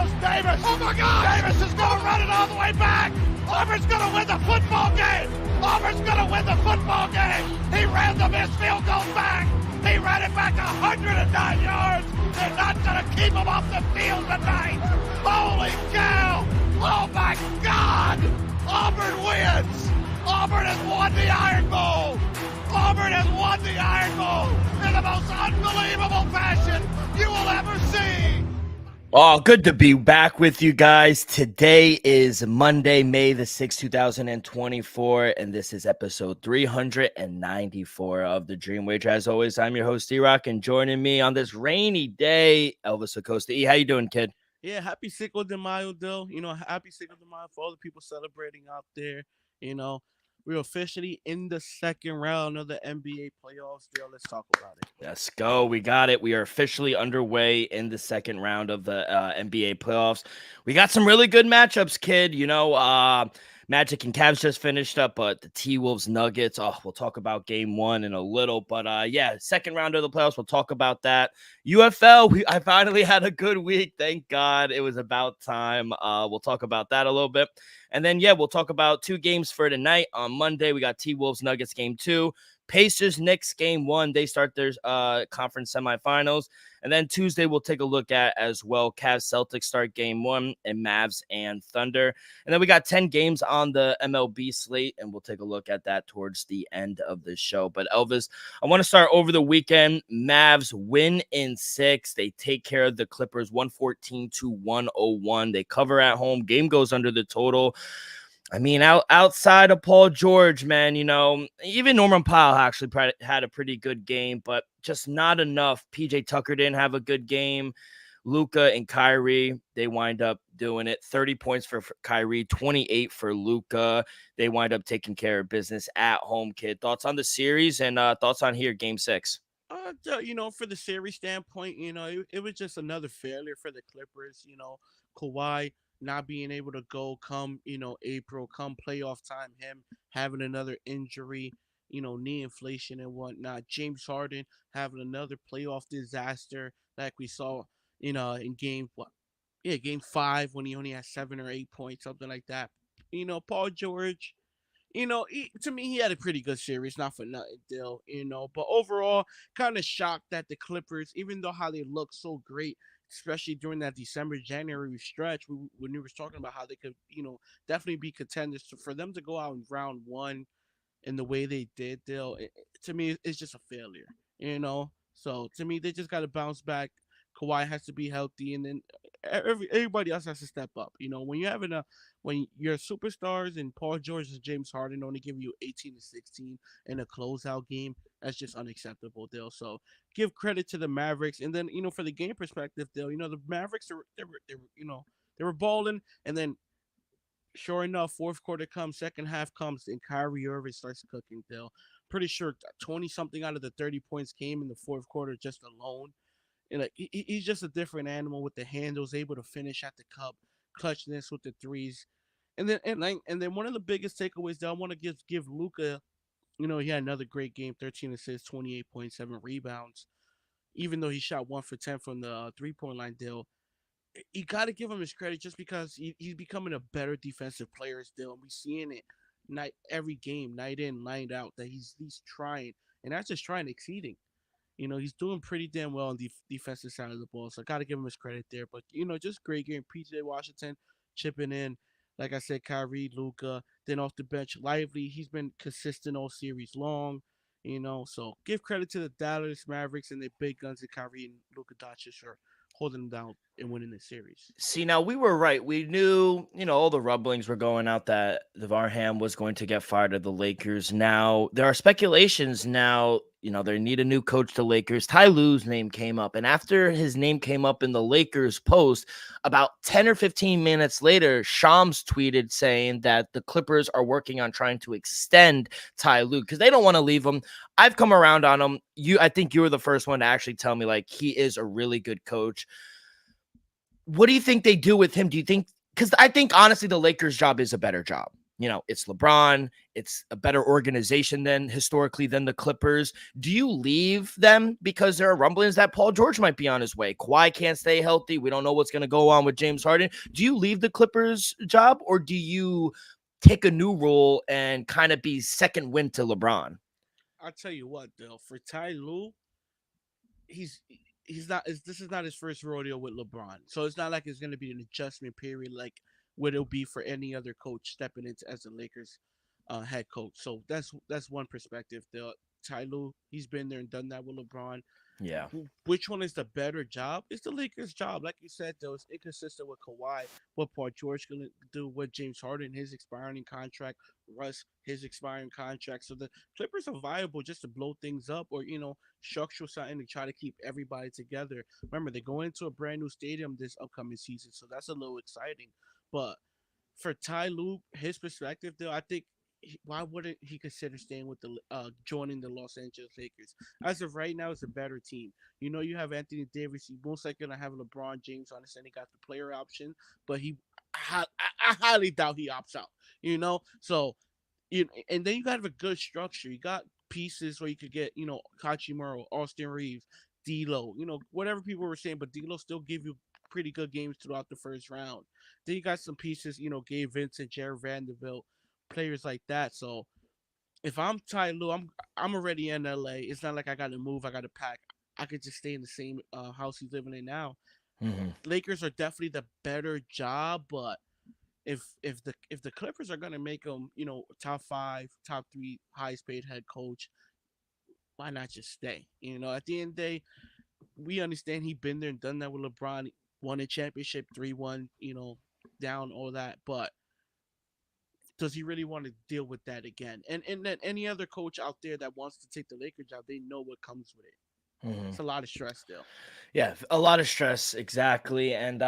goes Davis. Oh, my God. Davis is going to run it all the way back. Auburn's going to win the football game. Auburn's going to win the football game. He ran the missed field goal back. He ran it back 109 yards. They're not going to keep him off the field tonight. Holy cow. Oh, my God. Auburn wins. Auburn has won the Iron Bowl. Auburn has won the Iron Bowl in the most unbelievable fashion you will ever see. Oh, good to be back with you guys. Today is Monday, May the 6th, 2024, and this is episode 394 of The Dream Wager. As always, I'm your host, D-Rock, and joining me on this rainy day, Elvis Acosta. E, how you doing, kid? Yeah, happy Cinco de Mayo, Dill. Happy Cinco de Mayo for all the people celebrating out there. We're officially in the second round of the NBA playoffs, Dill. Let's talk about it. Let's go. We got it. We are officially underway in the second round of the NBA playoffs. We got some really good matchups, kid. Magic and Cavs just finished up, but the T-Wolves Nuggets, we'll talk about game one in a little. But second round of the playoffs, we'll talk about that. UFL, I finally had a good week. Thank God. It was about time. We'll talk about that a little bit. And then, we'll talk about two games for tonight. On Monday, we got T-Wolves Nuggets game 2. Pacers Knicks game 1. They start their conference semifinals. And then Tuesday, we'll take a look at as well. Cavs Celtics start game 1 and Mavs and Thunder. And then we got 10 games on the MLB slate, and we'll take a look at that towards the end of the show. But Elvis, I want to start over the weekend. Mavs win in 6. They take care of the Clippers 114-101. They cover at home. Game goes under the total. I mean, outside of Paul George, man, even Norman Powell actually had a pretty good game, but just not enough. PJ Tucker didn't have a good game. Luka and Kyrie, they wind up doing it. 30 points for Kyrie, 28 for Luka. They wind up taking care of business at home, kid. Thoughts on the series and thoughts on here, game 6? For the series standpoint, it was just another failure for the Clippers. Kawhi not being able to go come, April, come playoff time, him having another injury, knee inflation and whatnot. James Harden having another playoff disaster like we saw, in game 5 when he only had 7 or 8 points, something like that. Paul George, to me, he had a pretty good series, not for nothing, Dill, but overall, kind of shocked that the Clippers, even though how they look so great, especially during that December-January stretch, when we were talking about how they could, definitely be contenders. So for them to go out in round 1 in the way they did, Dill, to me, it's just a failure, So to me, they just got to bounce back. Kawhi has to be healthy, and then everybody else has to step up. When your superstars and Paul George and James Harden only give you 18 to 16 in a closeout game, that's just unacceptable, Dill. So give credit to the Mavericks, and then for the game perspective, Dill, the Mavericks they were balling, and then sure enough, fourth quarter comes, second half comes, and Kyrie Irving starts cooking, Dill. Pretty sure 20 something out of the 30 points came in the fourth quarter just alone. And he's just a different animal with the handles, able to finish at the cup, clutchness with the threes, and then one of the biggest takeaways that I want to give Luka, he had another great game, 13 assists, 28.7 rebounds, even though he shot 1 for 10 from the 3-point line. Deal, you got to give him his credit just because he's becoming a better defensive player still, and we're seeing it every game, night in, night out, that he's trying, and not just trying, exceeding. He's doing pretty damn well on the defensive side of the ball, so I got to give him his credit there. But, just great game. PJ Washington chipping in. Like I said, Kyrie, Luka, then off the bench, Lively. He's been consistent all series long, So give credit to the Dallas Mavericks and their big guns, and Kyrie and Luka Doncic for holding them down and winning the series. See, now we were right. We knew, all the rumblings were going out that Ham was going to get fired of the Lakers. Now, there are speculations now, they need a new coach to Lakers. Ty Lue's name came up. And after his name came up in the Lakers post, about 10 or 15 minutes later, Shams tweeted saying that the Clippers are working on trying to extend Ty Lue because they don't want to leave him. I've come around on him. I think you were the first one to actually tell me, like, he is a really good coach. What do you think they do with him? Do you think, because I think honestly the Lakers job is a better job. it's LeBron. It's a better organization than historically than the Clippers. Do you leave them because there are rumblings that Paul George might be on his way? Kawhi can't stay healthy. We don't know what's going to go on with James Harden. Do you leave the Clippers job, or do you take a new role and kind of be second wind to LeBron? I'll tell you what, though, for Ty Lue, he's he's not. This is not his first rodeo with LeBron, so it's not like it's going to be an adjustment period like what it'll be for any other coach stepping into as the Lakers head coach. So that's one perspective. The Ty Lue, he's been there and done that with LeBron. Yeah. Which one is the better job? It's the Lakers' job. Like you said, though, it's inconsistent with Kawhi, what Paul George going to do, what James Harden, his expiring contract, Russ, his expiring contract. So the Clippers are viable just to blow things up or, structure something to try to keep everybody together. Remember, they're going into a brand new stadium this upcoming season, so that's a little exciting. But for Ty Lue, his perspective, though, I think why wouldn't he consider staying with the joining the Los Angeles Lakers? As of right now, it's a better team. You have Anthony Davis. He's most likely gonna have LeBron James on his end. He got the player option, but I highly doubt he opts out. So and then you got to have a good structure. You got pieces where you could get Kachimura, Austin Reeves, D'Lo, whatever people were saying, but D'Lo still give you pretty good games throughout the first round. Then you got some pieces, Gabe Vincent, Jared Vanderbilt, players like that. So if I'm Ty Lue, I'm already in LA. It's not like I got to move. I got to pack. I could just stay in the same house he's living in now. Lakers are definitely the better job, but if the Clippers are gonna make him, top 5, top 3 highest paid head coach, why not just stay? At the end of the day, we understand he been there and done that with LeBron, won a championship, 3-1, down all that, but does he really want to deal with that again? And then any other coach out there that wants to take the Lakers job, they know what comes with it. It's a lot of stress still. Yeah, a lot of stress, exactly. And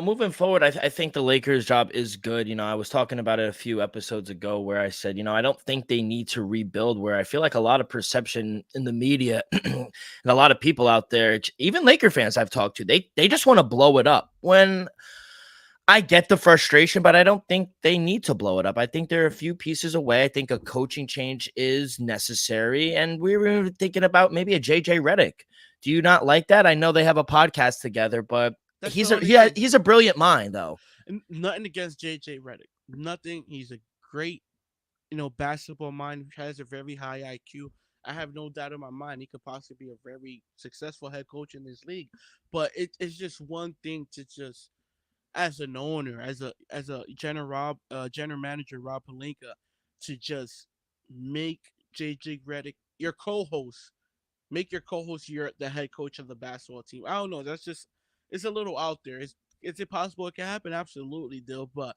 moving forward, I think the Lakers job is good. I was talking about it a few episodes ago where I said, I don't think they need to rebuild, where I feel like a lot of perception in the media and a lot of people out there, even Laker fans I've talked to, they just want to blow it up. When I get the frustration, but I don't think they need to blow it up. I think they're a few pieces away. I think a coaching change is necessary. And we were thinking about maybe a JJ Redick. Do you not like that? I know they have a podcast together, but he's a brilliant mind, though. Nothing against JJ Redick. Nothing. He's a great, basketball mind. Has a very high IQ. I have no doubt in my mind he could possibly be a very successful head coach in this league. But it's just one thing to just, as an owner, as a general manager, Rob Pelinka, to just make JJ Redick your co-host. Make your co-host the head coach of the basketball team. I don't know. It's a little out there. Is it possible it can happen? Absolutely, Dill. But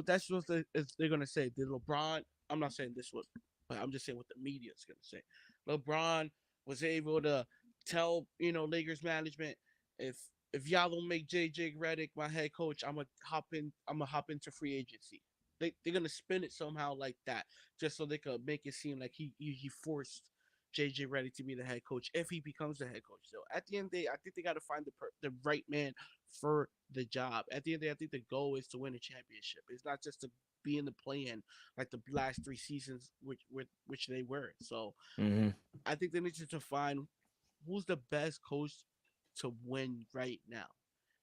that's what they're gonna say. Did LeBron? I'm not saying this was, but I'm just saying what the media is gonna say. LeBron was able to tell Lakers management, if y'all don't make JJ Redick my head coach, I'm gonna hop into free agency. They're gonna spin it somehow like that, just so they could make it seem like he forced JJ Redick to be the head coach if he becomes the head coach. So at the end of the day, I think they got to find the right man for the job. At the end of the day, I think the goal is to win a championship. It's not just to be in the play-in like the last 3 seasons, which they were. So I think they need to find who's the best coach to win right now.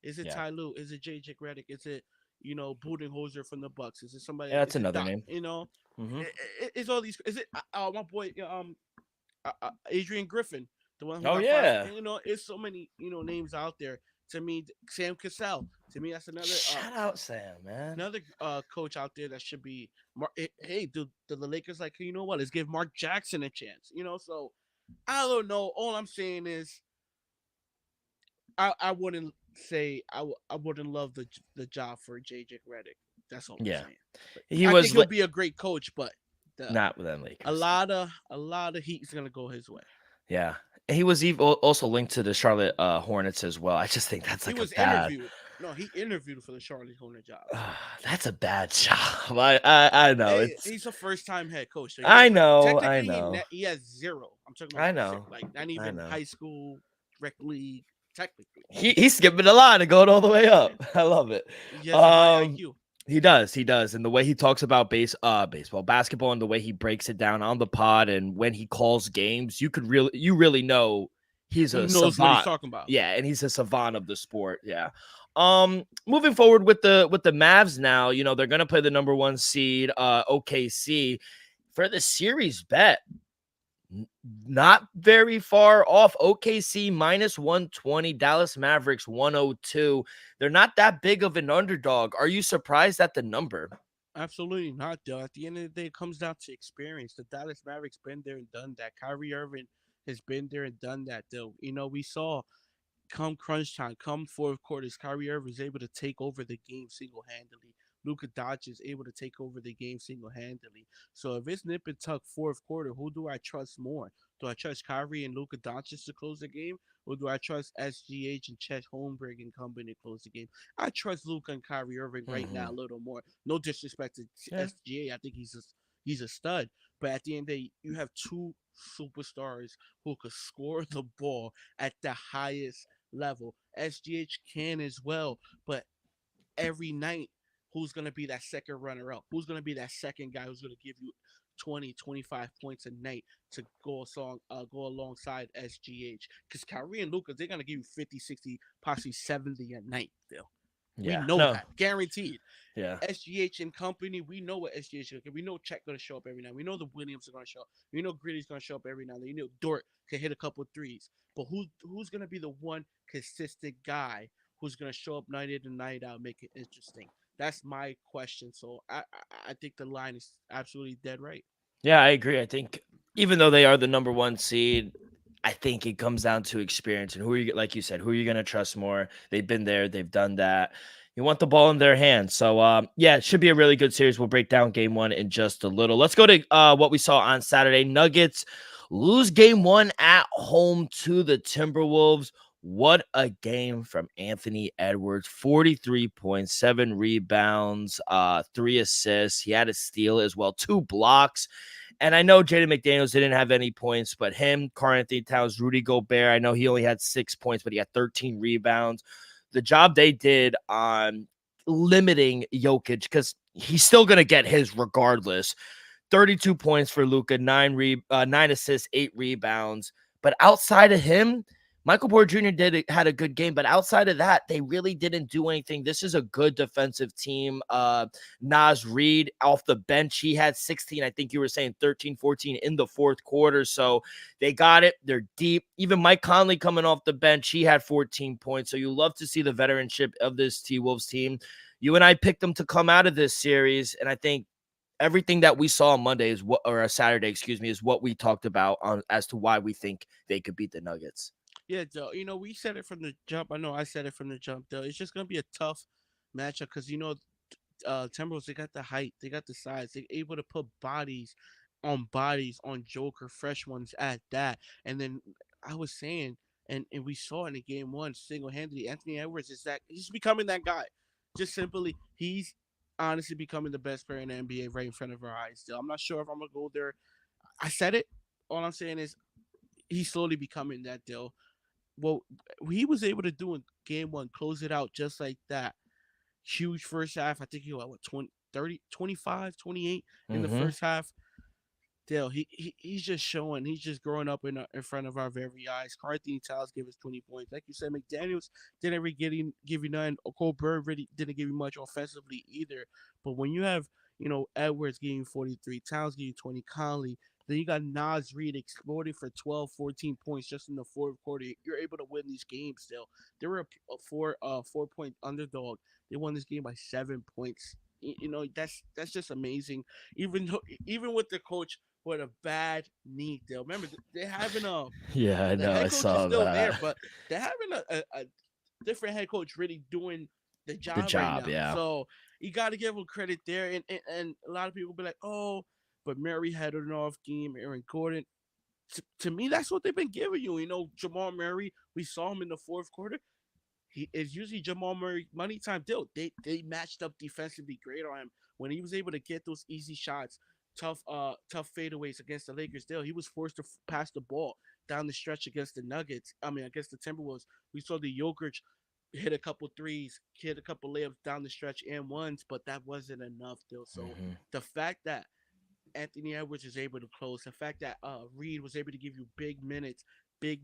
Is it Ty Lue? Is it JJ Redick? Is it Budenholzer from the Bucks? Is it somebody? Yeah, that's another name. It's all these. Is it my boy? Adrian Griffin, the one who it's so many names out there. To me, Sam Cassell. To me, that's another shout out Sam, man. Another coach out there that should be. Hey, do the Lakers like? You know what? Let's give Mark Jackson a chance. So I don't know. All I'm saying is, I wouldn't say I wouldn't love the job for JJ Redick. That's all I'm saying. I think he'll be a great coach, but. Not with them Lakers. A lot of heat is gonna go his way. Yeah, he was also linked to the Charlotte Hornets as well. I just think that's like interviewed. No, he interviewed for the Charlotte Hornets job. That's a bad job. I know. Hey, he's a first-time head coach. So I know. He has 0. I'm talking about. I know. Like not even high school, rec league. Technically, he's skipping a line and going all the way up. I love it. Yes, IQ. He does, and the way he talks about basketball, and the way he breaks it down on the pod, and when he calls games, you really know he's He a knows what he's savant. talking about. Yeah, and he's a savant of the sport. Yeah. Moving forward with the Mavs now, they're gonna play the number one seed, OKC, for the series bet. Not very far off. OKC minus 120, Dallas Mavericks 102. They're not that big of an underdog. Are you surprised at the number? Absolutely not, though. At the end of the day, it comes down to experience. The Dallas Mavericks been there and done that. Kyrie Irving has been there and done that, though. We saw come crunch time, come fourth quarters, Kyrie Irving is able to take over the game single handedly. Luka Doncic is able to take over the game single handedly. So if it's nip and tuck fourth quarter, who do I trust more? Do I trust Kyrie and Luka Doncic to close the game, or do I trust SGH and Chet Holmberg and company to close the game? I trust Luka and Kyrie Irving right now Mm-hmm. a little more. No disrespect to Yeah. SGA, I think he's a stud. But at the end of the day, you have two superstars who could score the ball at the highest level. SGH can as well, but every night, who's going to be that second runner up? Who's going to be that second guy who's going to give you 20, 25 points a night to go alongside SGH? Because Kyrie and Lucas, they're going to give you 50, 60, possibly 70 a night still. We Yeah. know No. that. Guaranteed. Yeah. SGH and company, we know what SGH is. We know Chet going to show up every night. We know the Williams are going to show up. We know Gritty's going to show up every now and then. You know Dort can hit a couple threes. But who's going to be the one consistent guy who's going to show up night in and night out, make it interesting? That's my question. So I think the line is absolutely dead right. Yeah, I agree. I think even though they are the number one seed, I think it comes down to experience and who are you, like you said, who are you going to trust more? They've been there, they've done that. You want the ball in their hands. So, yeah, it should be a really good series. We'll break down game one in just a little. Let's go to what we saw on Saturday. Nuggets lose game one at home to the Timberwolves. What a game from Anthony Edwards. 43.7 rebounds, 3 assists. He had a steal as well, 2 blocks. And I know Jaden McDaniels didn't have any points, but him, Karl Anthony Towns, Rudy Gobert, I know he only had 6 points, but he had 13 rebounds. The job they did on limiting Jokic, because he's still going to get his regardless. 32 points for Luka, 9 assists, 8 rebounds. But outside of him, Michael Porter Jr. had a good game, but outside of that, they really didn't do anything. This is a good defensive team. Naz Reid off the bench, he had 16. I think you were saying 13, 14 in the fourth quarter. So they got it. They're deep. Even Mike Conley coming off the bench, he had 14 points. So you love to see the veteranship of this T-Wolves team. You and I picked them to come out of this series, and I think everything that we saw on Monday or Saturday, is what we talked about on as to why we think they could beat the Nuggets. Yeah, though, we said it from the jump. I know I said it from the jump, though. It's just going to be a tough matchup because, Timberwolves, they got the height, they got the size, they're able to put bodies on Joker, fresh ones at that. And then I was saying, and we saw in the game one, single handedly, Anthony Edwards he's becoming that guy. Just simply, he's honestly becoming the best player in the NBA right in front of our eyes. Still, I'm not sure if I'm gonna go there. I said it. All I'm saying is he's slowly becoming that deal. What he was able to do in game one, close it out just like that. Huge first half. I think he was, 20, 30, 25, 28 in the Mm-hmm. first half. Dale, he's just showing. He's just growing up in front of our very eyes. Carthy Towns gave us 20 points. Like you said, McDaniels didn't really give you none. Cole Bird really didn't give you much offensively either. But when you have, Edwards giving you 43, Towns giving you 20, Conley, then you got Naz Reid exploding for 12, 14 points just in the fourth quarter. You're able to win these games still. They were a 4-point underdog. They won this game by 7 points. That's just amazing. Even with the coach with a bad knee, Dale. Remember, they're having Yeah, I the know. I head coach is saw still there, that. but they're having a different head coach really doing the The job right job, now. yeah. So you got to give him credit there. And a lot of people be like, oh, but Murray had an off game. Aaron Gordon. To me, that's what they've been giving you. Jamal Murray. We saw him in the fourth quarter. He is usually Jamal Murray money time deal. They matched up defensively great on him when he was able to get those easy shots, tough fadeaways against the Lakers. Deal he was forced to pass the ball down the stretch against the Nuggets. I mean against the Timberwolves. We saw the Jokic hit a couple threes, hit a couple layups down the stretch and ones, but that wasn't enough, though. So Mhm. the fact that Anthony Edwards is able to close. The fact that Reed was able to give you big minutes, big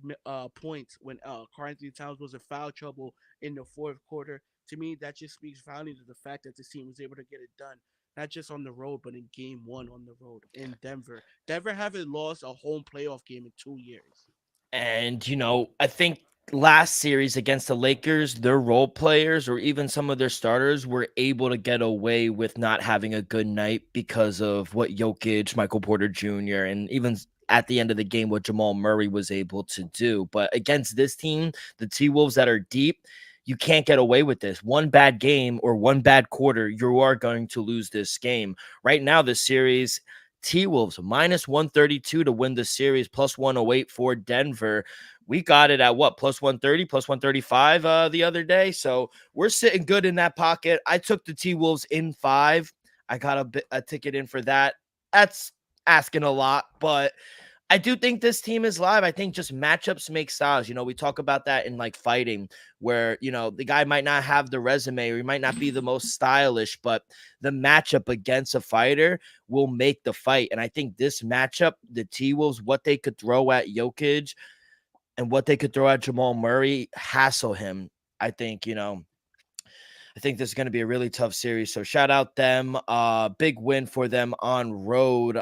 points when Karl Anthony Towns was in foul trouble in the fourth quarter. To me, that just speaks volume to the fact that this team was able to get it done, not just on the road, but in Game One on the road in Denver. Denver haven't lost a home playoff game in 2 years. And, I think last series against the Lakers, their role players or even some of their starters were able to get away with not having a good night because of what Jokic, Michael Porter Jr., and even at the end of the game, what Jamal Murray was able to do. But against this team, the T Wolves that are deep, you can't get away with this. One bad game or one bad quarter, you are going to lose this game. Right now, the series T Wolves minus 132 to win the series, plus 108 for Denver. We got it at what? Plus 130, plus 135 the other day. So we're sitting good in that pocket. I took the T Wolves in 5. I got a ticket in for that. That's asking a lot, but I do think this team is live. I think just matchups make styles. We talk about that in like fighting, where, the guy might not have the resume or he might not be the most stylish, but the matchup against a fighter will make the fight. And I think this matchup, the T Wolves, what they could throw at Jokic and what they could throw at Jamal Murray, hassle him. I think, I think this is going to be a really tough series. So shout out them. Big win for them on road.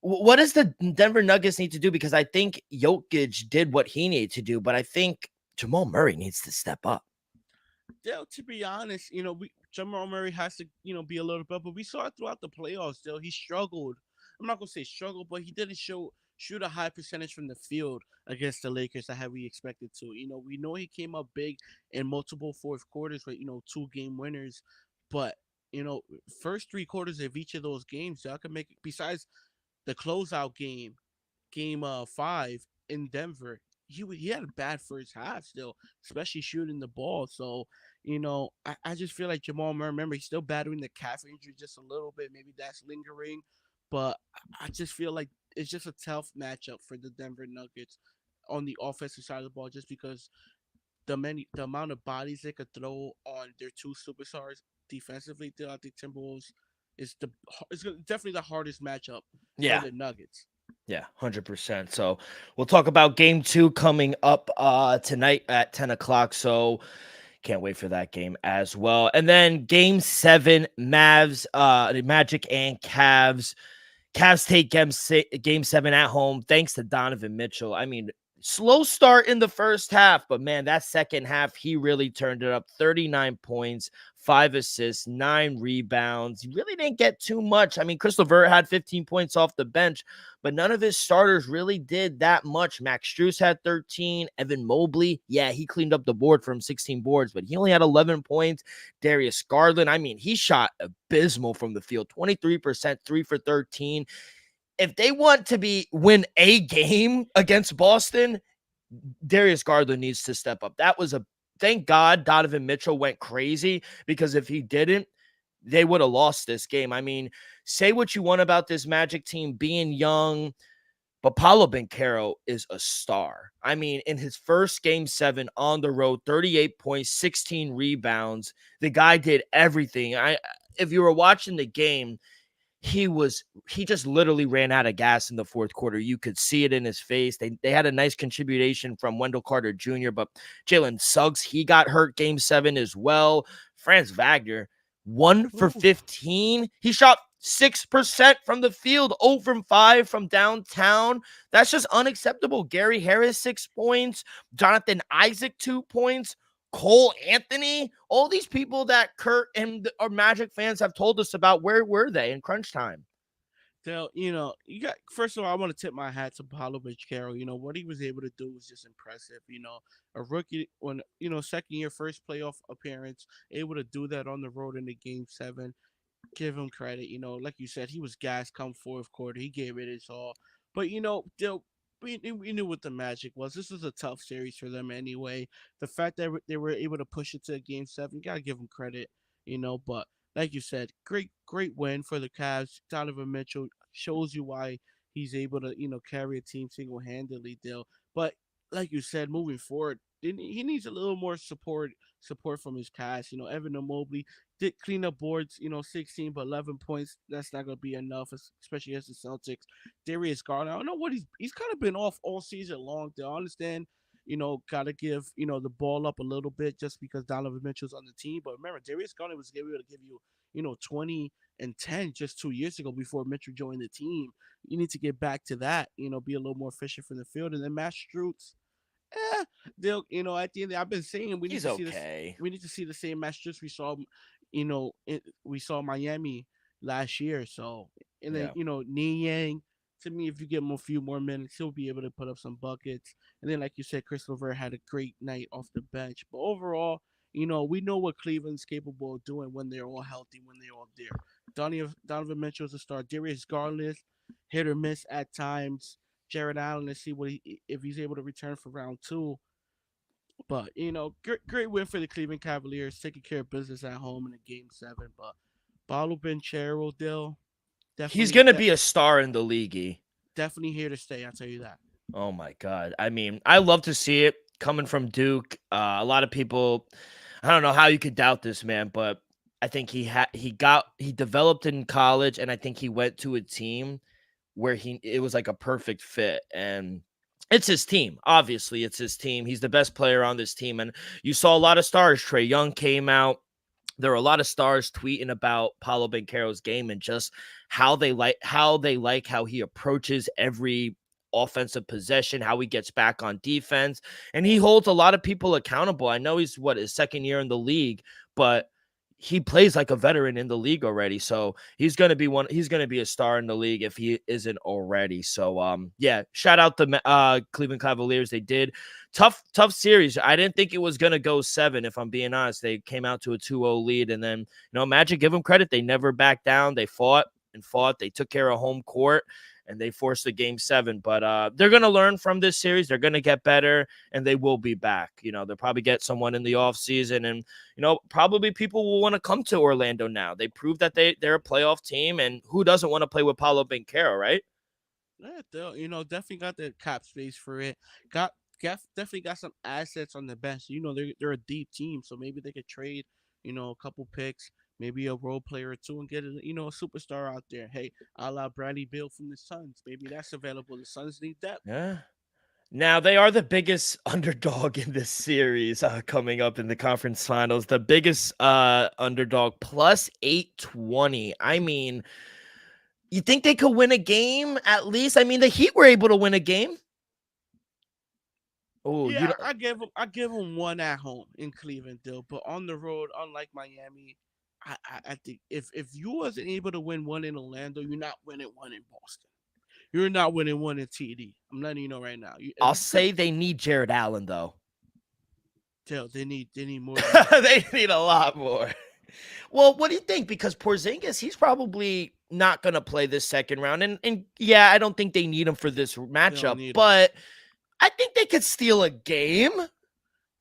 What does the Denver Nuggets need to do? Because I think Jokic did what he needed to do, but I think Jamal Murray needs to step up. Still, to be honest, Jamal Murray has to, be a little bit, but we saw it throughout the playoffs. Still, he struggled. I'm not gonna say struggled, but he didn't shoot a high percentage from the field against the Lakers that we expected to. We know he came up big in multiple fourth quarters with 2 game winners, but first 3 quarters of each of those games, y'all can make besides the closeout game 5 in Denver. He had a bad first half still, especially shooting the ball. So, I just feel like Jamal Murray, remember, he's still battling the calf injury just a little bit. Maybe that's lingering. But I just feel like it's just a tough matchup for the Denver Nuggets on the offensive side of the ball, just because the amount of bodies they could throw on their 2 superstars defensively. I think Timberwolves is definitely the hardest matchup for Yeah. the Nuggets. Yeah, 100%. So we'll talk about game 2 coming up tonight at 10 o'clock. So can't wait for that game as well. And then game 7, Mavs, the Magic and Cavs. Cavs take game 7 at home thanks to Donovan Mitchell. I mean, slow start in the first half, but man, that second half, he really turned it up. 39 points, 5 assists, 9 rebounds. He really didn't get too much. I mean, Chris LeVert had 15 points off the bench, but none of his starters really did that much. Max Strus had 13. Evan Mobley, yeah, he cleaned up the board from 16 boards, but he only had 11 points. Darius Garland, I mean, he shot abysmal from the field, 23%, 3 for 13. If they want to win a game against Boston, Darius Garland needs to step up. Thank God Donovan Mitchell went crazy, because if he didn't, they would have lost this game. I mean, say what you want about this Magic team being young, but Paolo Banchero is a star. I mean, in his first game 7 on the road, 38 points, 16 rebounds. The guy did everything. If you were watching the game, he just literally ran out of gas in the fourth quarter. You could see it in his face. They had a nice contribution from Wendell Carter Jr., but Jalen Suggs, he got hurt game 7 as well. Franz Wagner, 1 for 15. He shot 6% from the field, 0 from 5 from downtown. That's just unacceptable. Gary Harris, 6 points. Jonathan Isaac, 2 points. Cole Anthony, all these people that Kurt and our Magic fans have told us about, where were they in crunch time? So, you got, first of all, I want to tip my hat to Paulo Banchero. What he was able to do was just impressive. A rookie on, second year, first playoff appearance, able to do that on the road in the game 7. Give him credit. Like you said, he was gassed come fourth quarter. He gave it his all. But we knew what the Magic was. This was a tough series for them anyway. The fact that they were able to push it to game 7, gotta give them credit. But like you said, great win for the Cavs. Donovan Mitchell shows you why he's able to carry a team single handedly. But like you said, moving forward, he needs a little more support from his cast. Evan Mobley did clean up boards. 16 but 11 points. That's not gonna be enough, especially against the Celtics. Darius Garland, I don't know what he's kind of been off all season long. I understand. Gotta give the ball up a little bit just because Donovan Mitchell's on the team. But remember, Darius Garland was able to give you 20 and 10 just 2 years ago before Mitchell joined the team. You need to get back to that. Be a little more efficient from the field. And then Matt Strutz, they'll at the end I've been saying we need He's to see this. okay. We need to see the same match just we saw, we saw Miami last year. So and then Yeah. Niang, to me, if you give him a few more minutes, he'll be able to put up some buckets. And then like you said, Chris LeVert had a great night off the bench. But overall, we know what Cleveland's capable of doing when they're all healthy, when they're all there. Donovan Mitchell's a star. Darius Garland, hit or miss at times. Jared Allen, let's see if he's able to return for round two. But great win for the Cleveland Cavaliers, taking care of business at home in a game 7. But Paolo Banchero, Dill, He's definitely, going to be a star in the league. definitely here to stay. I'll tell you that. Oh my God. I mean, I love to see it coming from Duke. A lot of people, I don't know how you could doubt this man, but I think he developed in college, and I think he went to a team where it was like a perfect fit, and it's his team. Obviously, it's his team. He's the best player on this team, and you saw a lot of stars. Trae Young came out. There were a lot of stars tweeting about Paolo Banchero's game and just how they like how he approaches every offensive possession, how he gets back on defense, and he holds a lot of people accountable. I know he's his second year in the league, but he plays like a veteran in the league already. So he's going to be a star in the league if he isn't already. So yeah, shout out the Cleveland Cavaliers. They did tough series. I didn't think it was going to go 7, if I'm being honest. They came out to a 2-0 lead, and then Magic, give them credit, they never backed down. They fought. They took care of home court, and they forced the game 7. But they're going to learn from this series. They're going to get better, and they will be back. They'll probably get someone in the offseason, and probably people will want to come to Orlando now. They proved that they're a playoff team, and who doesn't want to play with Paolo Banchero, right? Yeah, definitely got the cap space for it. Definitely got some assets on the bench. They're a deep team, so maybe they could trade, a couple picks, maybe a role player or two, and get a superstar out there. Hey, a la Bradley Beal from the Suns, maybe that's available. The Suns need depth. Yeah. Now, they are the biggest underdog in this series coming up in the conference finals. The biggest underdog, plus 820. I mean, you think they could win a game at least? I mean, the Heat were able to win a game. Oh, yeah, I give them one at home in Cleveland, though. But on the road, unlike Miami, I think if you wasn't able to win one in Orlando, you're not winning one in Boston. You're not winning one in TD. I'm letting you know right now. I'll say they need Jared Allen, though. They need more. They need a lot more. Well, what do you think? Because Porzingis, he's probably not going to play this second round. And yeah, I don't think they need him for this matchup. But I think they could steal a game.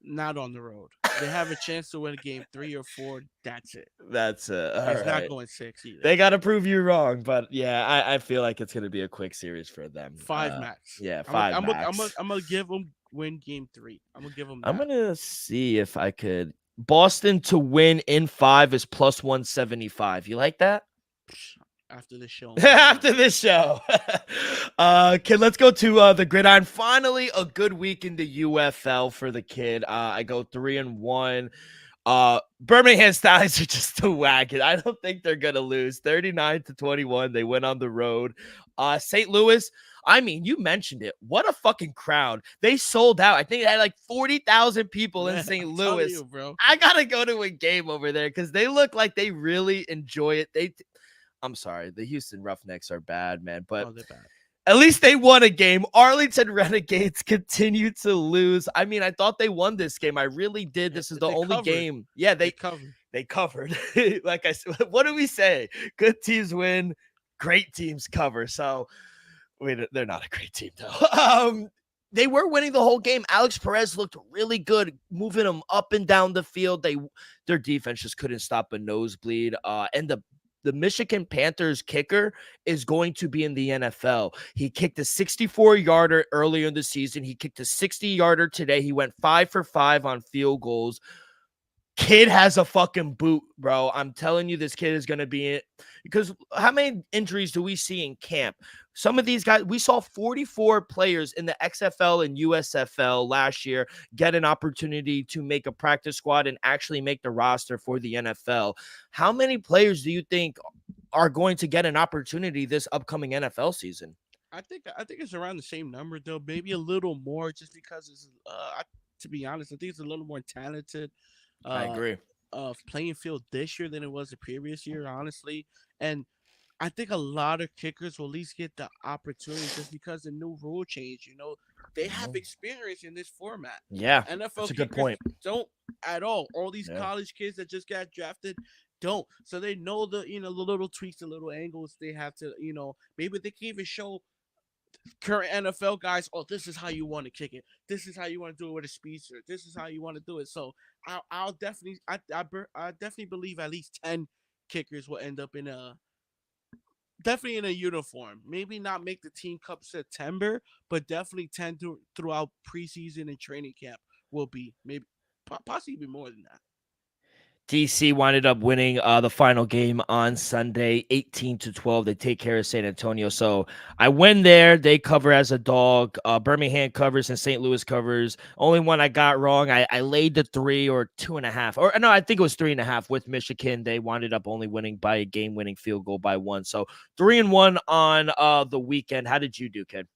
Not on the road. They have a chance to win game 3 or 4. That's it. That's it. It's not going 6 either. They got to prove you wrong. But yeah, I feel like it's going to be a quick series for them. 5 max. Yeah, 5 max. I'm going to give them win game 3. I'm going to give them that. I'm going to see if I could. Boston to win in 5 is plus 175. You like that? After this show. After this show. Kid, let's go to the gridiron. Finally, a good week in the UFL for the kid. I go 3-1. Birmingham Stallions are just a wagon. I don't think they're going to lose. 39-21. They went on the road. St. Louis, I mean, you mentioned it. What a fucking crowd. They sold out. I think they had like 40,000 people in St. Louis. You, bro. I got to go to a game over there because they look like they really enjoy it. I'm sorry. The Houston Roughnecks are bad, man. But they're bad. At least they won a game. Arlington Renegades continue to lose. I mean, I thought they won this game. I really did. This is the only game. Yeah, they covered. They covered. Like I said, what do we say? Good teams win. Great teams cover. So, wait, they're not a great team, though. They were winning the whole game. Alex Perez looked really good, moving them up and down the field. Their defense just couldn't stop a nosebleed. And the Michigan Panthers kicker is going to be in the NFL. He kicked a 64-yarder earlier in the season. He kicked a 60-yarder today. He went 5 for 5 on field goals. Kid has a fucking boot, bro. I'm telling you, this kid is going to be it. Because how many injuries do we see in camp? Some of these guys, we saw 44 players in the XFL and USFL last year get an opportunity to make a practice squad and actually make the roster for the NFL. How many players do you think are going to get an opportunity this upcoming NFL season? I think it's around the same number though, maybe a little more, just because it's. To be honest, I think it's a little more talented. I agree. Playing field this year than it was the previous year, honestly. And I think a lot of kickers will at least get the opportunity just because the new rule change. They have experience in this format. Yeah, NFL that's a good point. Don't at all. All these college kids that just got drafted don't. So they know the little tweaks, the little angles they have to. Maybe they can even show current NFL guys, this is how you want to kick it. This is how you want to do it with a speedster. This is how you want to do it. So I'll definitely, I definitely believe at least 10 kickers will end up in a uniform. Maybe not make the team cup September, but definitely 10 throughout preseason and training camp will be maybe possibly even more than that. DC winded up winning the final game on Sunday, 18-12. They take care of San Antonio. So I win there. They cover as a dog. Birmingham covers and St. Louis covers. Only one I got wrong. I laid the 3 or 2.5. Or no, I think it was 3.5 with Michigan. They winded up only winning by a game-winning field goal by 1. So 3-1 on the weekend. How did you do, kid?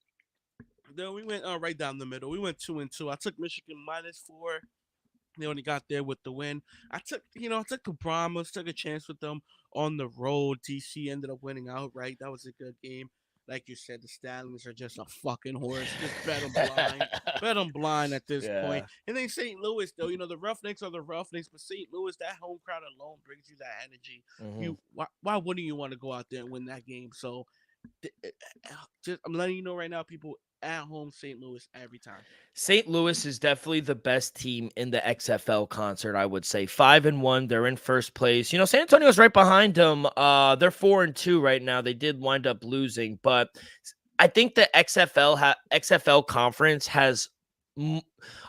Then we went right down the middle. We went 2-2. I took Michigan -4. They only got there with the win. I took the Brahmas, took a chance with them on the road. DC ended up winning outright. That was a good game. Like you said, the Stallions are just a fucking horse. Just bet them blind. Bet them blind at this point. And then St. Louis, though, the Roughnecks are the Roughnecks, but St. Louis, that home crowd alone brings you that energy. Mm-hmm. Why wouldn't you want to go out there and win that game? So I'm letting you know right now, people, at home, St. Louis every time. St. Louis is definitely the best team in the XFL concert, I would say. 5-1, they're in first place. San Antonio's right behind them. They're 4-2 right now. They did wind up losing, but I think the XFL conference has,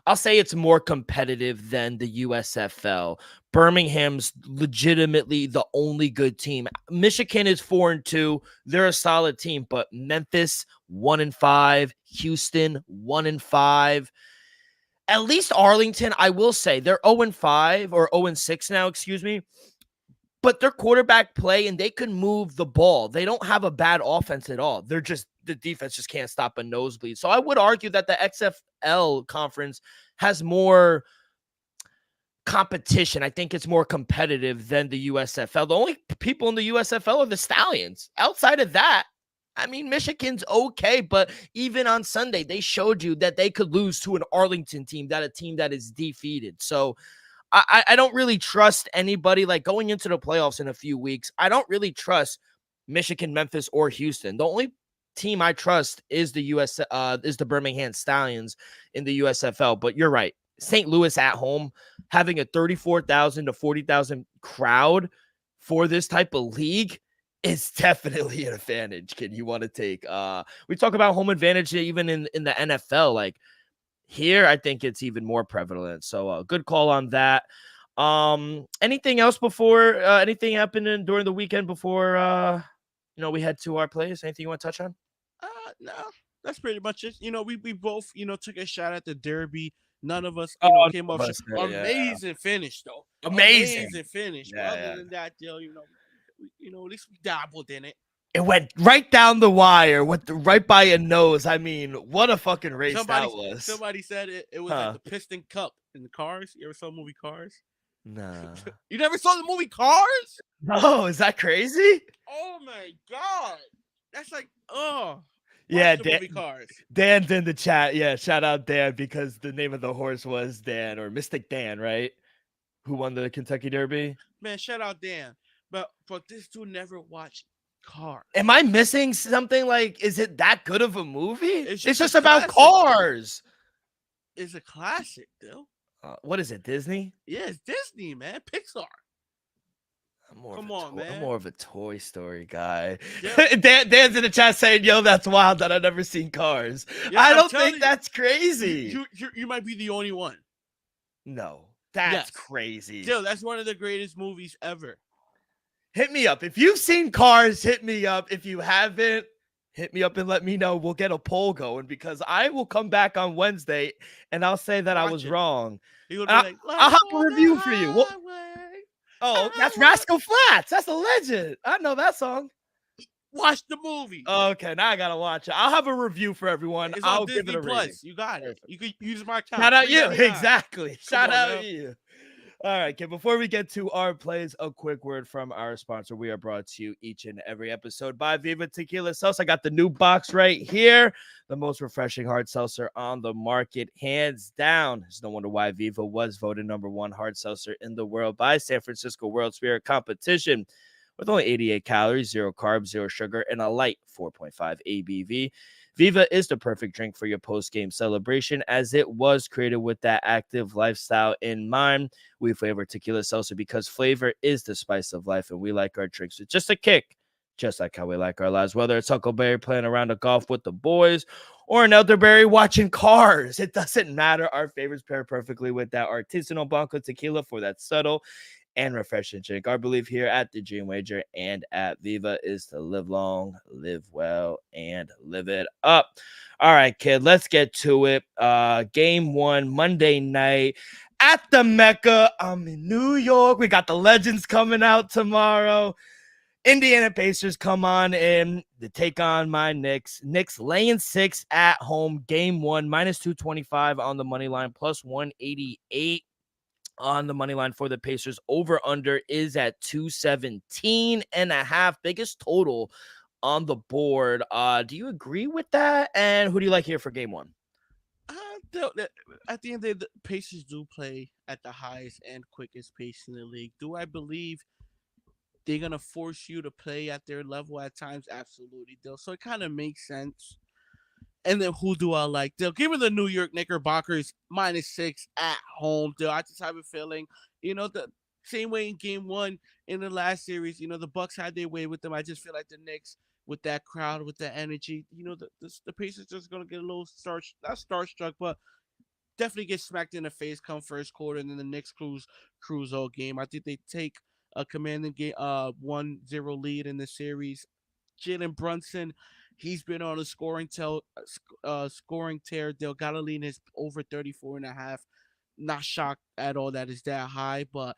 I'll say it's more competitive than the USFL. Birmingham's legitimately the only good team. Michigan is 4-2. They're a solid team, but Memphis 1-5, Houston 1-5. At least Arlington, I will say, they're 0-5 or 0-6 now, excuse me. But their quarterback play and they can move the ball. They don't have a bad offense at all. The defense just can't stop a nosebleed. So I would argue that the XFL conference has more competition. I think it's more competitive than the USFL. The only people in the USFL are the Stallions. Outside of that, I mean, Michigan's okay, but even on Sunday, they showed you that they could lose to an Arlington team, a team that is defeated. So I don't really trust anybody. Like going into the playoffs in a few weeks, I don't really trust Michigan, Memphis, or Houston. The only team I trust is the Birmingham Stallions in the USFL. But you're right. St. Louis at home, having a 34,000 to 40,000 crowd for this type of league is definitely an advantage, kid, you want to take. We talk about home advantage even in the NFL. Like here, I think it's even more prevalent. So good call on that. Anything else before anything happened during the weekend before we head to our plays? Anything you want to touch on? No, that's pretty much it. We both took a shot at the Derby. None of us came off. Amazing finish though. Amazing finish. Yeah, other than that, at least we dabbled in it. It went right down the wire, right by a nose. I mean, what a fucking race that was. Somebody said it was like the Piston Cup in the Cars. You ever saw the movie Cars? Nah. You never saw the movie Cars? No, is that crazy? Oh my god. That's like, yeah, the movie Cars. Dan's in the chat. Yeah, shout out Dan because the name of the horse was Dan or Mystic Dan, right? Who won the Kentucky Derby? Man, shout out Dan. But this dude never watched Cars. Am I missing something? Like, is it that good of a movie? It's just about classic. cars. It's a classic, though. What is it, Disney? Yeah, it's Disney, man. Pixar. Come on, I'm man. more of a Toy Story guy. Yeah, Dan's in the chat saying, "Yo, that's wild that I've never seen Cars." yeah. I I'm don't telling think you, that's crazy. you might be the only one. No, that's Yes, crazy. still, that's one of the greatest movies ever. Hit me up if you've seen Cars. Hit me up if you haven't. Hit me up and let me know. We'll get a poll going because I will come back on Wednesday and I'll say that I Watch was it. wrong. He would be I'll, like, I'll "Life have a on the review for you. highway." Oh, I that's want- Rascal Flats. That's a legend. I know that song. Watch the movie. Okay, now I gotta watch it. I'll have a review for everyone. It's on I'll give it Disney a rating. Plus. You got it. Perfect. You could use my account. Shout out you. $3.99. Exactly. Come Shout on out now. you. All right, kid. Before we get to our plays, a quick word from our sponsor. We are brought to you each and every episode by Viva Tequila Seltzer. I got the new box right here. The most refreshing hard seltzer on the market, hands down. It's no wonder why Viva was voted #1 hard seltzer in the world by San Francisco World Spirit Competition. With only 88 calories, 0 carbs, 0 sugar, and a light 4.5 ABV. Viva is the perfect drink for your post-game celebration as it was created with that active lifestyle in mind. We flavor tequila seltzer because flavor is the spice of life, and we like our drinks with just a kick, just like how we like our lives. Whether it's Huckleberry playing around the golf with the boys or an elderberry watching Cars, it doesn't matter. Our favorites pair perfectly with that artisanal Blanco tequila for that subtle and refreshing drink. Our belief here at the Dream Wager and at Viva is to live long, live well, and live it up. All right, kid, let's get to it. Game 1, Monday night at the Mecca. I'm in New York. We got the Legends coming out tomorrow. Indiana Pacers come on in to take on my Knicks. Knicks laying 6 at home. Game 1, -225 on the money line, +188 on the money line for the Pacers. Over under is at 217.5. Biggest total on the board. Do you agree with that? And who do you like here for game 1? At the end of the day, the Pacers do play at the highest and quickest pace in the league. Do I believe they're going to force you to play at their level at times? Absolutely, Dill. So it kind of makes sense. And then who do I like? They'll give me the New York Knickerbockers -6 at home. I just have a feeling, the same way in game 1 in the last series, the Bucks had their way with them. I just feel like the Knicks with that crowd, with that energy, the Pacers just going to get a little not starstruck, but definitely get smacked in the face come first quarter, and then the Knicks cruise all game. I think they take a commanding game 1-0 lead in the series. Jalen Brunson, he's been on a scoring tear. They'll got to lean his over 34.5. Not shocked at all that is that high, but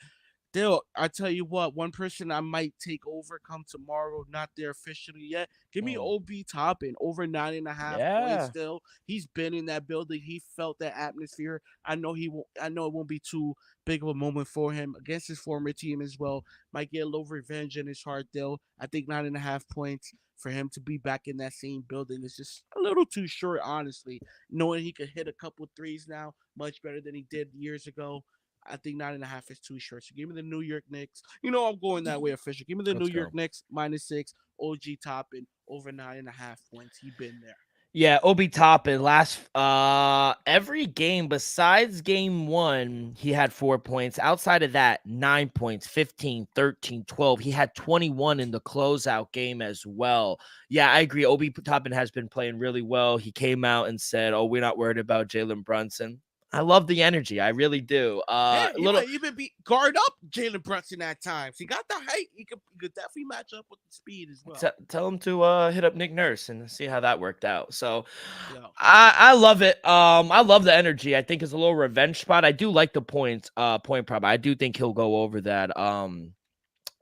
I tell you what, one person I might take over come tomorrow, not there officially yet. Give me Obi Toppin over 9.5 points. Still, he's been in that building. He felt that atmosphere. I know he won't. I know it won't be too big of a moment for him against his former team as well. Might get a little revenge in his heart. Though I think 9.5 points for him to be back in that same building is just a little too short, honestly. Knowing he could hit a couple threes now, much better than he did years ago. I think 9.5 is too short. So give me the New York Knicks. I'm going that way official. Give me the New York Knicks -6. OG Toppin over 9.5 points. He been there. Yeah, Obi Toppin last every game besides game 1, he had 4 points. Outside of that, 9 points, 15, 13, 12. He had 21 in the closeout game as well. Yeah, I agree. Obi Toppin has been playing really well. He came out and said, "Oh, we're not worried about Jalen Brunson." I love the energy. I really do. He might even guard up Jalen Brunson at times. He got the height. He could definitely match up with the speed as well. Tell him to hit up Nick Nurse and see how that worked out. So I love it. I love the energy. I think it's a little revenge spot. I do like the point prop. I do think he'll go over that.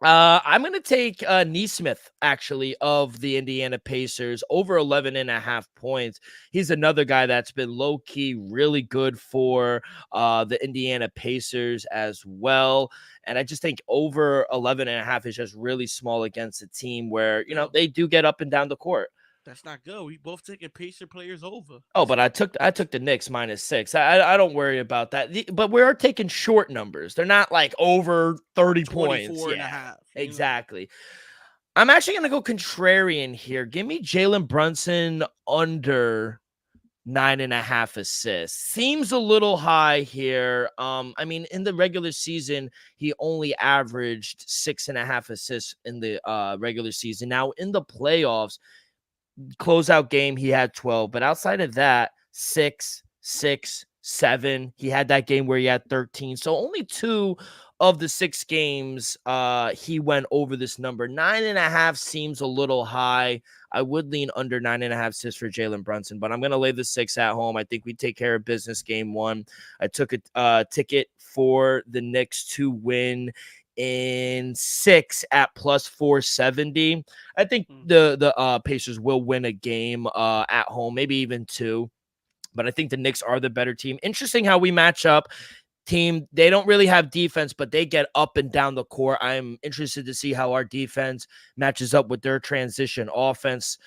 I'm going to take Nesmith, actually, of the Indiana Pacers, over 11.5 points. He's another guy that's been low-key really good for the Indiana Pacers as well. And I just think over 11.5 is just really small against a team where, they do get up and down the court. That's not good. We both taking Pacer players over. Oh, but I took the Knicks -6. I don't worry about that. But we are taking short numbers. They're not like over 30 points. Yeah, exactly. I'm actually going to go contrarian here. Give me Jalen Brunson under 9.5 assists. Seems a little high here. I mean, in the regular season, he only averaged 6.5 assists in the regular season. Now, in the playoffs, closeout game, he had 12. But outside of that, 6, 6, 7. He had that game where he had 13. So only 2 of the 6 games he went over this number. 9.5 seems a little high. I would lean under 9.5 assists for Jalen Brunson, but I'm going to lay the 6 at home. I think we take care of business game 1. I took a ticket for the Knicks to win in 6 at plus 470. I think the Pacers will win a game at home, maybe even 2. But I think the Knicks are the better team. Interesting how we match up. Team, they don't really have defense, but they get up and down the court. I'm interested to see how our defense matches up with their transition offense.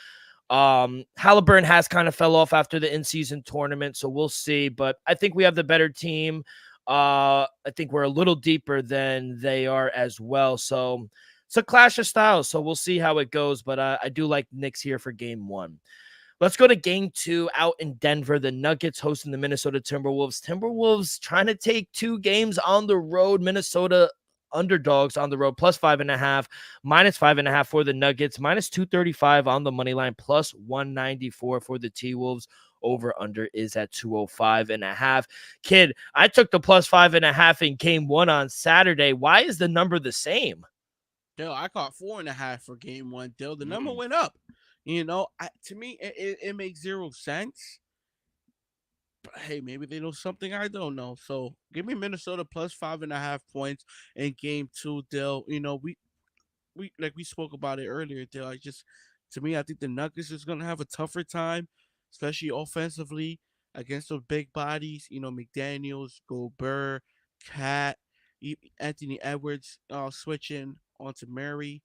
Halliburton has kind of fell off after the in-season tournament, so we'll see. But I think we have the better team. I think we're a little deeper than they are as well. So it's a clash of styles. So we'll see how it goes. But I do like Knicks here for game 1. Let's go to game 2 out in Denver. The Nuggets hosting the Minnesota Timberwolves. Timberwolves trying to take 2 games on the road. Minnesota underdogs on the road, plus 5.5, minus 5.5 for the Nuggets, minus 235 on the money line, plus 194 for the T-Wolves. Over under is at 205.5. Kid, I took the plus 5.5 in game 1 on Saturday. Why is the number the same? Dill, I caught 4.5 for game 1. Dill, the number went up. To me, it makes zero sense. But hey, maybe they know something I don't know. So give me Minnesota plus 5.5 points in game 2, Dill. We like we spoke about it earlier, Dill. To me, I think the Nuggets is gonna have a tougher time, especially offensively against those big bodies. McDaniels, Gobert, Cat, Anthony Edwards, switching onto Murray.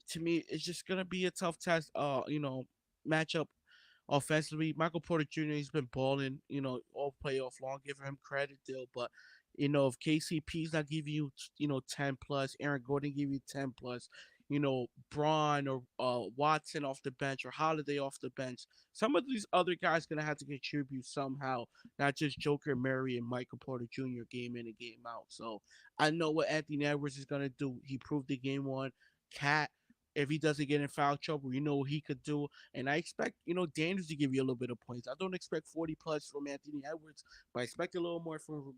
To me, it's just gonna be a tough test. Matchup offensively. Michael Porter Jr. has been balling, all playoff long. Give him credit, Dill. But if KCP's not giving you, 10 plus, Aaron Gordon give you 10 plus, Braun or Watson off the bench or Holiday off the bench. Some of these other guys gonna have to contribute somehow, not just Joker, Murray, and Michael Porter Jr. game in and game out. So I know what Anthony Edwards is gonna do. He proved the game 1. Cat, if he doesn't get in foul trouble, what he could do. And I expect, Daniels to give you a little bit of points. I don't expect 40 plus from Anthony Edwards, but I expect a little more from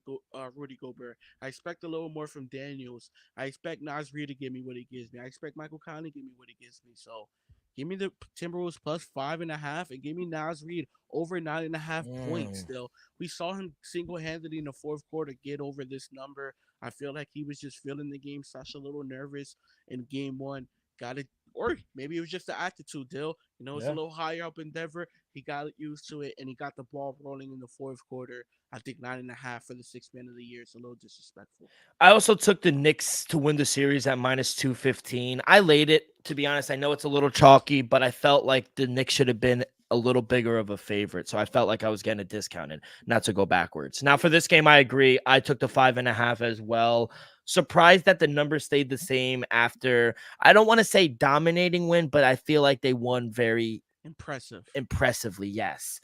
Rudy Gobert. I expect a little more from Daniels. I expect Naz Reid to give me what he gives me. I expect Michael Conley to give me what he gives me. So give me the Timberwolves plus 5.5 and give me Naz Reid over 9.5 points still. We saw him single-handedly in the fourth quarter get over this number. I feel like he was just feeling the game, such a little nervous in game 1. Got it, or maybe it was just the attitude, Dill. It's a little higher up in Denver. He got used to it, and he got the ball rolling in the fourth quarter. I think 9.5 for the 6th man of the year. It's a little disrespectful. I also took the Knicks to win the series at minus 215. I laid it, to be honest. I know it's a little chalky, but I felt like the Knicks should have been a little bigger of a favorite. So I felt like I was getting a discounted, not to go backwards. Now for this game, I agree. I took the 5.5 as well. Surprised that the number stayed the same after, I don't want to say dominating win, but I feel like they won very impressively. Yes.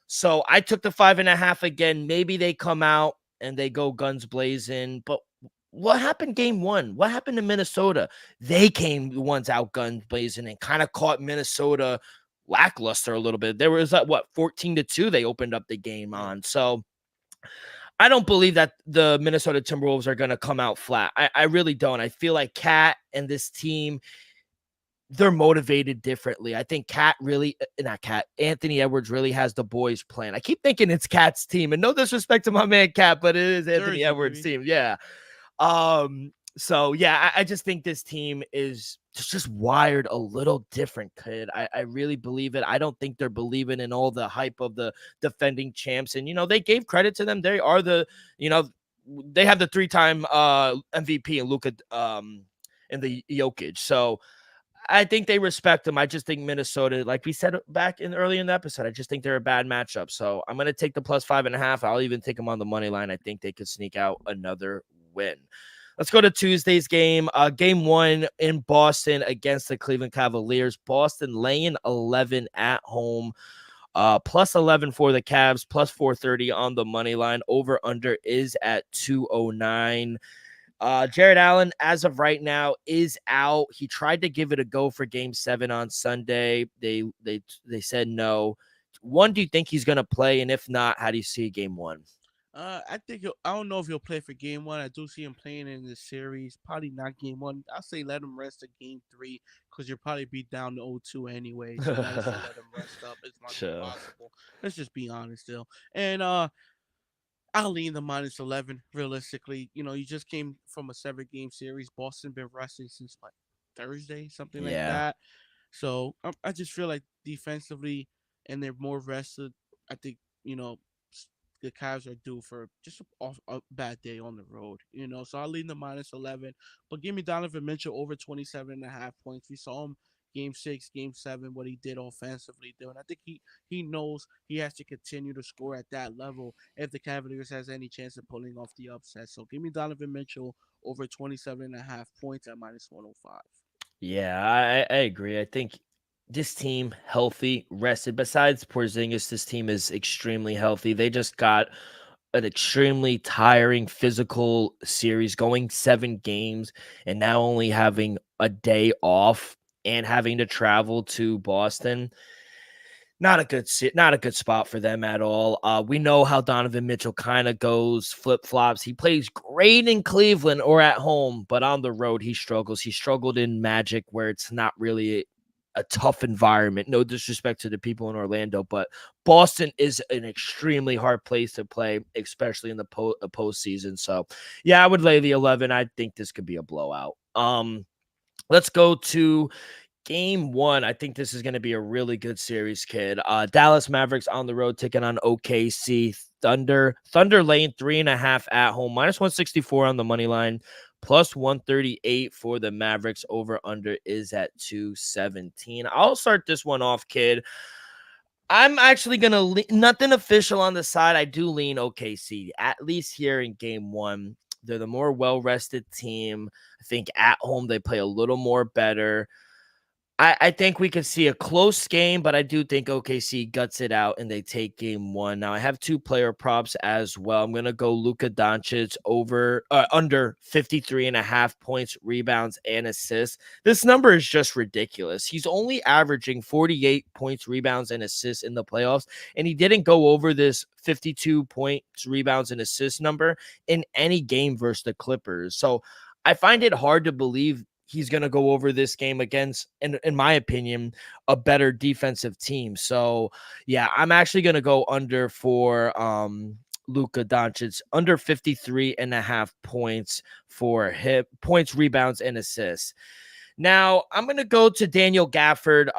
So I took the 5.5 again. Maybe they come out and they go guns blazing. But what happened game 1? What happened to Minnesota? They came once out guns blazing and kind of caught Minnesota lackluster a little bit. There was 14-2 they opened up the game on. So I don't believe that the Minnesota Timberwolves are going to come out flat. I really don't. I feel like Cat and this team, they're motivated differently. I think Anthony Edwards really has the boys plan. I keep thinking it's Cat's team, and no disrespect to my man Cat, but it is Anthony Edwards' team. Yeah. So yeah, I just think this team is just wired a little different, kid. I really believe it. I don't think they're believing in all the hype of the defending champs. And, they gave credit to them. They are they have the 3-time MVP and Luka and the Jokic. So I think they respect them. I just think Minnesota, like we said back early in the episode, I just think they're a bad matchup. So I'm going to take the plus 5.5. I'll even take them on the money line. I think they could sneak out another win. Let's go to Tuesday's game. Game 1 in Boston against the Cleveland Cavaliers. Boston laying 11 at home. Plus 11 for the Cavs, plus 430 on the money line. Over under is at 209. Jared Allen, as of right now, is out. He tried to give it a go for Game 7 on Sunday. They said no. One, do you think he's going to play? And if not, how do you see Game 1? I think I don't know if he'll play for game one. I do see him playing in this series. Probably not game one. I'll say let him rest at game three because you'll probably be down to 0-2 anyway. So might as well let him rest up as much as Sure. possible. Let's just be honest, still. And I'll lean the minus 11. Realistically, you just came from a 7-game series. Boston been resting since like Thursday, something like Yeah. that. So I just feel like defensively, and they're more rested. I think the Cavs are due for just a bad day on the road. So I'll lean the minus 11, but give me Donovan Mitchell over 27.5 points. We saw him game 6, game 7, what he did offensively, and I think he knows he has to continue to score at that level if the Cavaliers has any chance of pulling off the upset. So give me Donovan Mitchell over 27.5 points at minus 105. Yeah, I agree. I think this team healthy, rested. Besides Porzingis, this team is extremely healthy. They just got an extremely tiring physical series, going 7 games, and now only having a day off and having to travel to Boston. Not a good spot for them at all. We know how Donovan Mitchell kind of goes, flip flops. He plays great in Cleveland or at home, but on the road he struggles. He struggled in Magic, where it's not really a tough environment. No disrespect to the people in Orlando, but Boston is an extremely hard place to play, especially in the postseason. So, yeah, I would lay the 11. I think this could be a blowout. Let's go to Game 1. I think this is going to be a really good series, kid. Dallas Mavericks on the road taking on OKC Thunder. Thunder laying 3.5 at home, minus 164 on the money line, plus 138 for the Mavericks. Over under is at 217. I'll start this one off, kid. I'm actually going to nothing official on the side. I do lean OKC, at least here in Game 1. They're the more well-rested team. I think at home they play a little more better. I think we could see a close game, but I do think OKC guts it out and they take game 1. Now I have 2 player props as well. I'm going to go Luka Doncic under 53.5 points, rebounds, and assists. This number is just ridiculous. He's only averaging 48 points, rebounds, and assists in the playoffs, and he didn't go over this 52 points, rebounds, and assists number in any game versus the Clippers. So I find it hard to believe he's going to go over this game against, in my opinion, a better defensive team. So, yeah, I'm actually going to go under for Luka Doncic, under 53.5 points for points, rebounds, and assists. Now, I'm going to go to Daniel Gafford,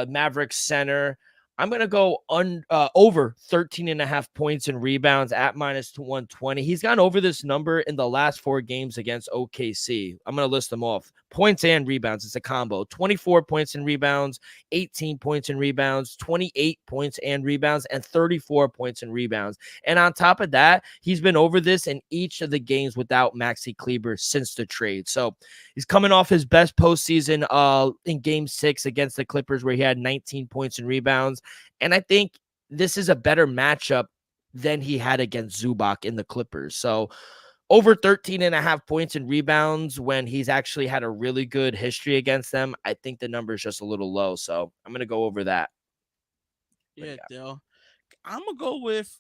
Mavericks center. I'm going to go over 13.5 points and rebounds at minus 120. He's gone over this number in the last 4 games against OKC. I'm going to list them off. Points and rebounds. It's a combo. 24 points and rebounds, 18 points and rebounds, 28 points and rebounds, and 34 points and rebounds. And on top of that, he's been over this in each of the games without Maxi Kleber since the trade. So he's coming off his best postseason in game 6 against the Clippers, where he had 19 points and rebounds. And I think this is a better matchup than he had against Zubac in the Clippers. So over 13.5 points and rebounds when he's actually had a really good history against them, I think the number is just a little low. So I'm going to go over that. Yeah, Dale. I'm going to go with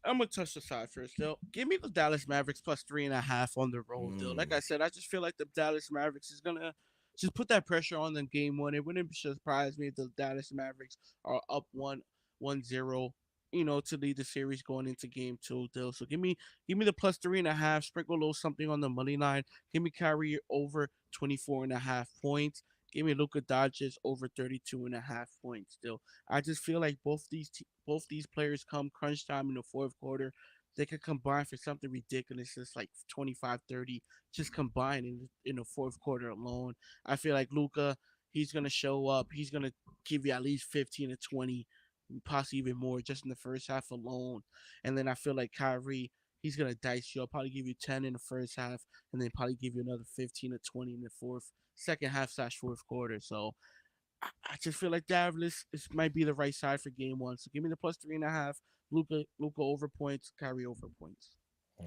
I'm gonna touch the side first, though. Give me the Dallas Mavericks plus 3.5 on the road, though. Like I said, I just feel like the Dallas Mavericks is gonna just put that pressure on them game 1. It wouldn't surprise me if the Dallas Mavericks are up 1-0, to lead the series going into game 2, though. So give me the plus 3.5. Sprinkle a little something on the money line. Give me Kyrie over 24.5 points. Give me Luka Doncic over 32.5 points. Still, I just feel like both these players come crunch time in the fourth quarter, they could combine for something ridiculous. It's like 25-30, just combine in the fourth quarter alone. I feel like Luka, he's gonna show up. He's gonna give you at least 15 to 20, possibly even more, just in the first half alone. And then I feel like Kyrie, he's gonna dice you. I'll probably give you 10 in the first half, and then probably give you another 15 to 20 in the second half/fourth quarter. So I just feel like Dallas might be the right side for game one. So give me the plus 3.5. Luca over points, carry over points.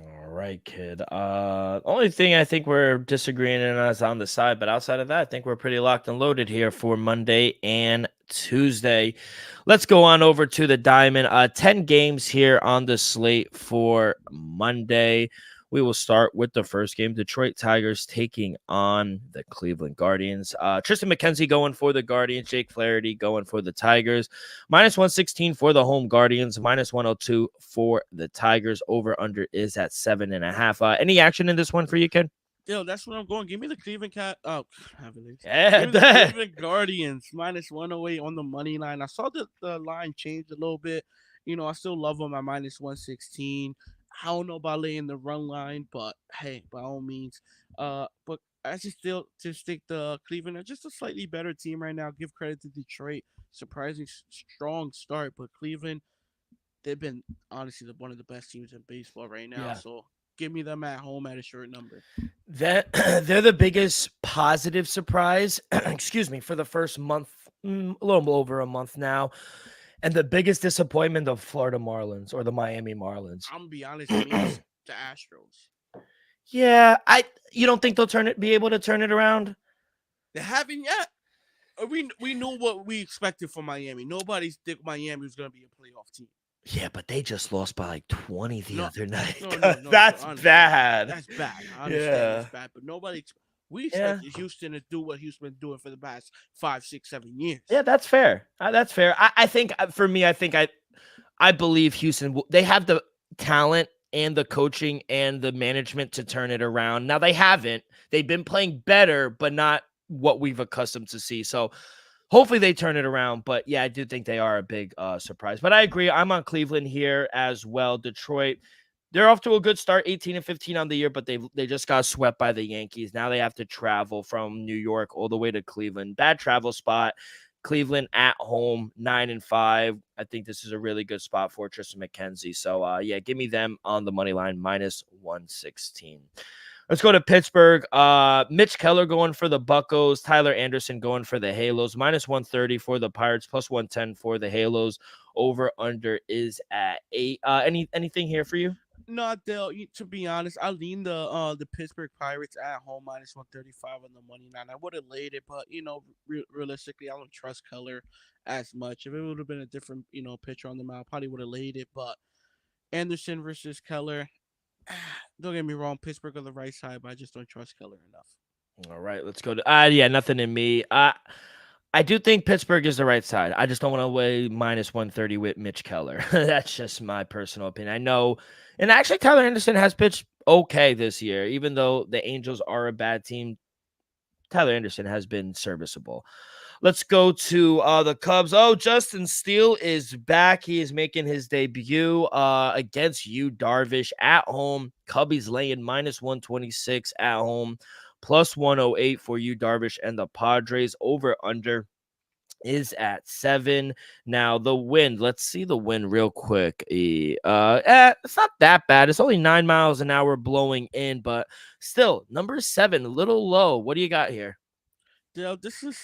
All right, kid. Only thing I think we're disagreeing on is on the side, but outside of that, I think we're pretty locked and loaded here for Monday and Tuesday. Let's go on over to the Diamond. 10 games here on the slate for Monday. We will start with the first game. Detroit Tigers taking on the Cleveland Guardians. Tristan McKenzie going for the Guardians. Jake Flaherty going for the Tigers. Minus 116 for the home Guardians. Minus 102 for the Tigers. Over under is at 7.5. Any action in this one for you, Ken? Yo, that's what I'm going. Give me the Cleveland Cat. Oh, Cavaliers. Yeah, Give me the Cleveland Guardians minus 108 on the money line. I saw the line change a little bit. I still love them at minus 116. I don't know about laying the run line, but hey, by all means. But I still just think the Cleveland are just a slightly better team right now. Give credit to Detroit, surprising strong start, but Cleveland, they've been honestly one of the best teams in baseball right now. Yeah. So give me them at home at a short number. That they're the biggest positive surprise, excuse me, for the first month, a little over a month now. And the biggest disappointment, the Florida Marlins or the Miami Marlins. I'm gonna be honest, to me, it's the Astros. Yeah, you don't think they'll be able to turn it around? They haven't yet. We knew what we expected from Miami. Nobody think Miami was gonna be a playoff team. Yeah, but they just lost by like 20 the other night. No, That's bad. That's bad. I understand it's bad, but we Yeah. expected Houston to do what Houston been doing for the past 5, 6, 7 years. Yeah, that's fair. That's fair. I think for me, I believe Houston. They have the talent and the coaching and the management to turn it around. Now they haven't. They've been playing better, but not what we've accustomed to see. So hopefully they turn it around. But yeah, I do think they are a big surprise. But I agree. I'm on Cleveland here as well. Detroit, they're off to a good start, 18-15 on the year, but they just got swept by the Yankees. Now they have to travel from New York all the way to Cleveland. Bad travel spot. Cleveland at home, 9-5. I think this is a really good spot for Tristan McKenzie. So yeah, give me them on the money line, minus 116. Let's go to Pittsburgh. Mitch Keller going for the Buccos. Tyler Anderson going for the Halos. Minus 130 for the Pirates. Plus 110 for the Halos. Over under is at 8. Anything here for you? No, Dale. To be honest, I lean the Pittsburgh Pirates at home minus 135 on the money line. I would have laid it, but realistically, I don't trust Keller as much. If it would have been a different pitcher on the mound, I probably would have laid it. But Anderson versus Keller. Don't get me wrong, Pittsburgh on the right side, but I just don't trust Keller enough. All right, let's go to yeah, nothing in me. I do think Pittsburgh is the right side. I just don't want to weigh minus 130 with Mitch Keller. That's just my personal opinion. I know, and actually Tyler Anderson has pitched okay this year, even though the Angels are a bad team. Tyler Anderson has been serviceable. Let's go to the Cubs. Oh, Justin Steele is back. He is making his debut against Yu Darvish at home. Cubbies laying minus 126 at home, plus 108 for Yu Darvish and the Padres. Over under is at 7. Now the wind. Let's see the wind real quick. It's not that bad. It's only 9 miles an hour blowing in, but still number 7, a little low. What do you got here? Dale,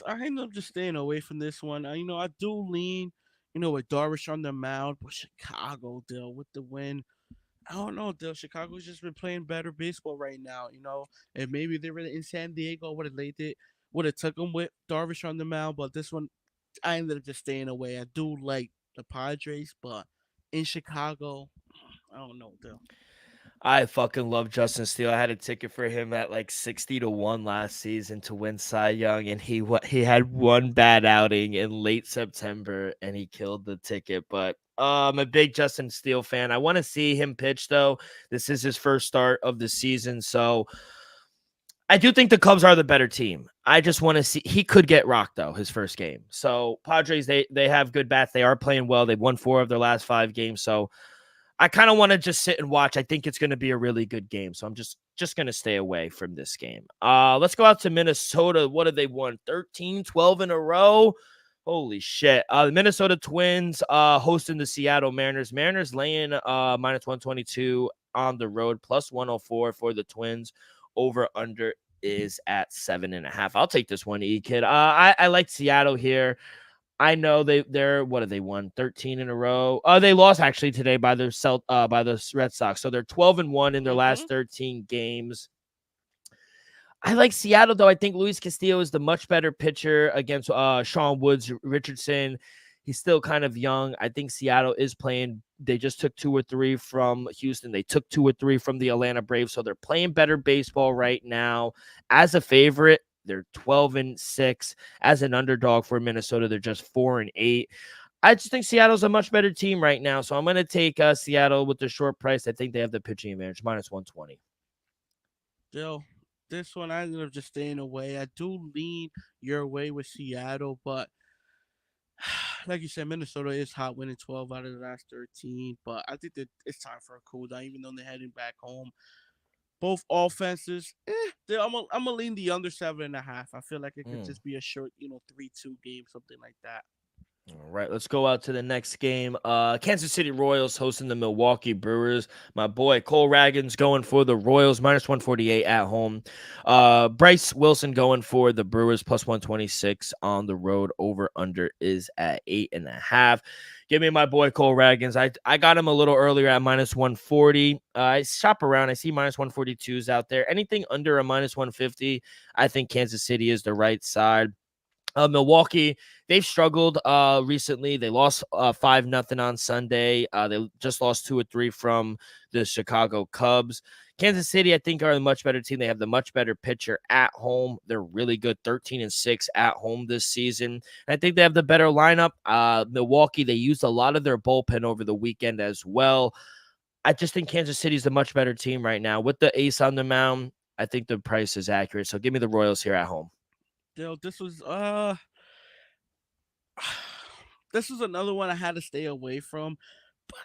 I end up just staying away from this one. I do lean, with Darvish on the mound, but Chicago, Dale, with the win. I don't know, Dale. Chicago's just been playing better baseball right now, and maybe they were in San Diego, would have took them with Darvish on the mound, but this one, I ended up just staying away. I do like the Padres, but in Chicago, I don't know, Dale. I fucking love Justin Steele. I had a ticket for him at like 60-1 last season to win Cy Young, and he had one bad outing in late September, and he killed the ticket. But I'm a big Justin Steele fan. I want to see him pitch, though. This is his first start of the season, so I do think the Cubs are the better team. I just want to see. He could get rocked, though, his first game. So Padres, they have good bats. They are playing well. They've won 4 of their last 5 games, so I kind of want to just sit and watch. I think it's going to be a really good game. So I'm just going to stay away from this game. Let's go out to Minnesota. What have they won? 13, 12 in a row? Holy shit. The Minnesota Twins hosting the Seattle Mariners. Mariners laying minus 122 on the road, plus 104 for the Twins. Over under is at 7.5. I'll take this one, kid. I like Seattle here. I know they're what have they won 13 in a row? They lost actually today by the Red Sox. So they're 12-1 in their Mm-hmm. last 13 games. I like Seattle, though. I think Luis Castillo is the much better pitcher against Sean Woods Richardson. He's still kind of young. I think Seattle is playing. They just took 2 or 3 from Houston. They took 2 or 3 from the Atlanta Braves. So they're playing better baseball right now. As a favorite, they're 12-6. As an underdog for Minnesota, they're just 4-8. I just think Seattle's a much better team right now. So I'm going to take Seattle with the short price. I think they have the pitching advantage, -120. Still, this one I ended up just staying away. I do lean your way with Seattle, but like you said, Minnesota is hot, winning 12 out of the last 13. But I think that it's time for a cool down, even though they're heading back home. Both offenses, I'm gonna lean the under 7.5. I feel like it could just be a short, 3-2 game, something like that. All right, let's go out to the next game. Kansas City Royals hosting the Milwaukee Brewers. My boy Cole Ragans going for the Royals, -148 at home. Bryce Wilson going for the Brewers, +126 on the road. Over under is at 8.5. Give me my boy Cole Ragans. I got him a little earlier at -140. I shop around. I see -142s out there. Anything under a -150, I think Kansas City is the right side. Milwaukee, they've struggled recently. They lost 5-0 on Sunday. They just lost 2 or 3 from the Chicago Cubs. Kansas City, I think, are a much better team. They have the much better pitcher at home. They're really good, 13-6 at home this season. And I think they have the better lineup. Milwaukee, they used a lot of their bullpen over the weekend as well. I just think Kansas City is a much better team right now. With the ace on the mound, I think the price is accurate. So give me the Royals here at home. This was this was another one I had to stay away from, but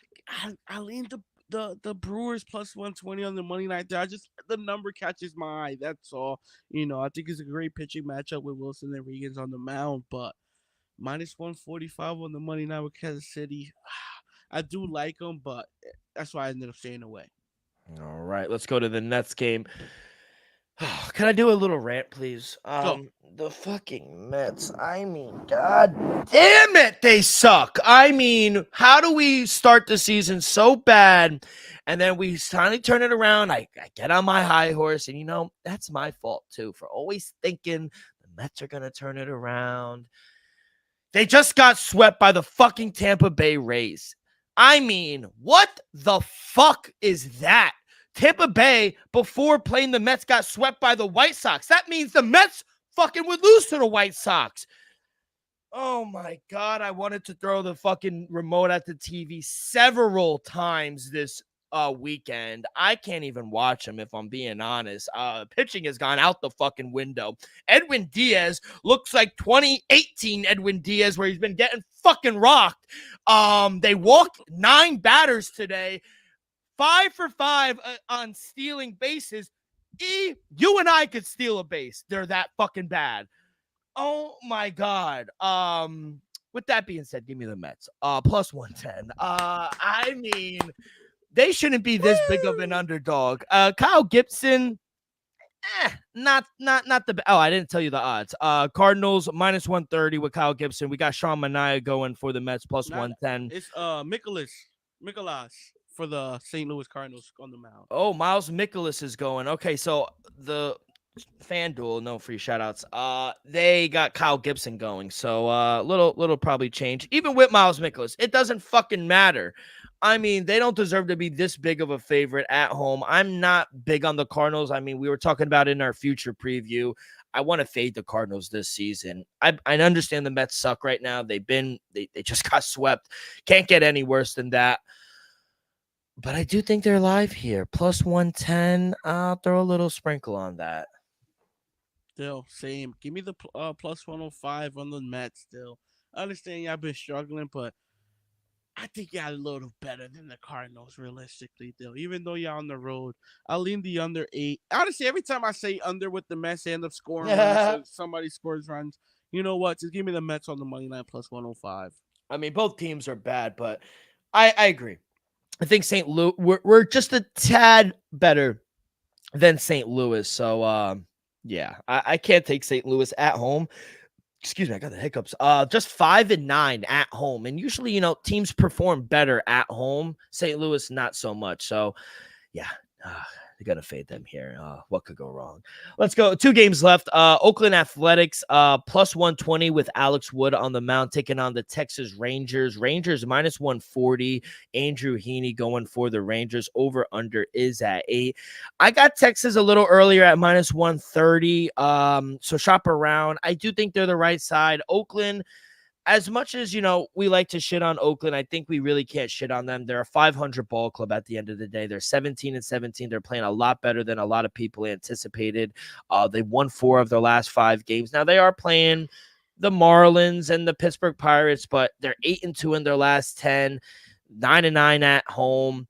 I leaned the Brewers +120 on the money night there. The number catches my eye. That's all. I think it's a great pitching matchup with Wilson and Regans on the mound, but -145 on the money night with Kansas City. I do like them, but that's why I ended up staying away. All right, let's go to the Nets game. Can I do a little rant, please? Go. The fucking Mets. I mean, god damn it, they suck. I mean, how do we start the season so bad and then we finally turn it around? I get on my high horse, and that's my fault too for always thinking the Mets are gonna turn it around. They just got swept by the fucking Tampa Bay Rays. I mean, what the fuck is that? Tampa Bay, before playing the Mets, got swept by the White Sox. That means the Mets fucking would lose to the White Sox. Oh my God, I wanted to throw the fucking remote at the TV several times this weekend. I can't even watch them if I'm being honest. Pitching has gone out the fucking window. Edwin Diaz looks like 2018 Edwin Diaz, where he's been getting fucking rocked. They walked 9 batters today. 5 for 5 on stealing bases. You and I could steal a base. They're that fucking bad. Oh my God. With that being said, give me the Mets. +110. I mean, they shouldn't be this big of an underdog. Kyle Gibson, not the. Oh, I didn't tell you the odds. Cardinals -130 with Kyle Gibson. We got Sean Manaea going for the Mets +110. It's Mikolas for the St. Louis Cardinals on the mound. Oh, Miles Mikolas is going. Okay, so the FanDuel, no free shoutouts. They got Kyle Gibson going. So little probably change. Even with Miles Mikolas, it doesn't fucking matter. I mean, they don't deserve to be this big of a favorite at home. I'm not big on the Cardinals. I mean, we were talking about in our future preview. I want to fade the Cardinals this season. I understand the Mets suck right now. They just got swept. Can't get any worse than that. But I do think they're live here. +110. I'll throw a little sprinkle on that. Still, same. Give me the +105 on the Mets still. I understand y'all been struggling, but I think y'all a little better than the Cardinals, realistically, though. Even though y'all on the road, I'll lean the under 8. Honestly, every time I say under with the Mets, they end up scoring runs. So somebody scores runs. You know what? Just give me the Mets on the money line +105. I mean, both teams are bad, but I agree. I think St. Louis, we're just a tad better than St. Louis. So Yeah, I can't take St. Louis at home. Excuse me, I got the hiccups. Just 5-9 at home, and usually, teams perform better at home. St. Louis, not so much. So, yeah, they're gonna fade them here. What could go wrong? Let's go. 2 games left. Oakland Athletics, plus 120 with Alex Wood on the mound, taking on the Texas Rangers. Rangers minus 140. Andrew Heaney going for the Rangers. Over under is at 8. I got Texas a little earlier at minus 130. So shop around. I do think they're the right side. Oakland, as much as, we like to shit on Oakland, I think we really can't shit on them. They're a 500 ball club at the end of the day. They're 17-17. They're playing a lot better than a lot of people anticipated. They won 4 of their last 5 games. Now, they are playing the Marlins and the Pittsburgh Pirates, but they're 8-2 in their last 10, 9-9 at home.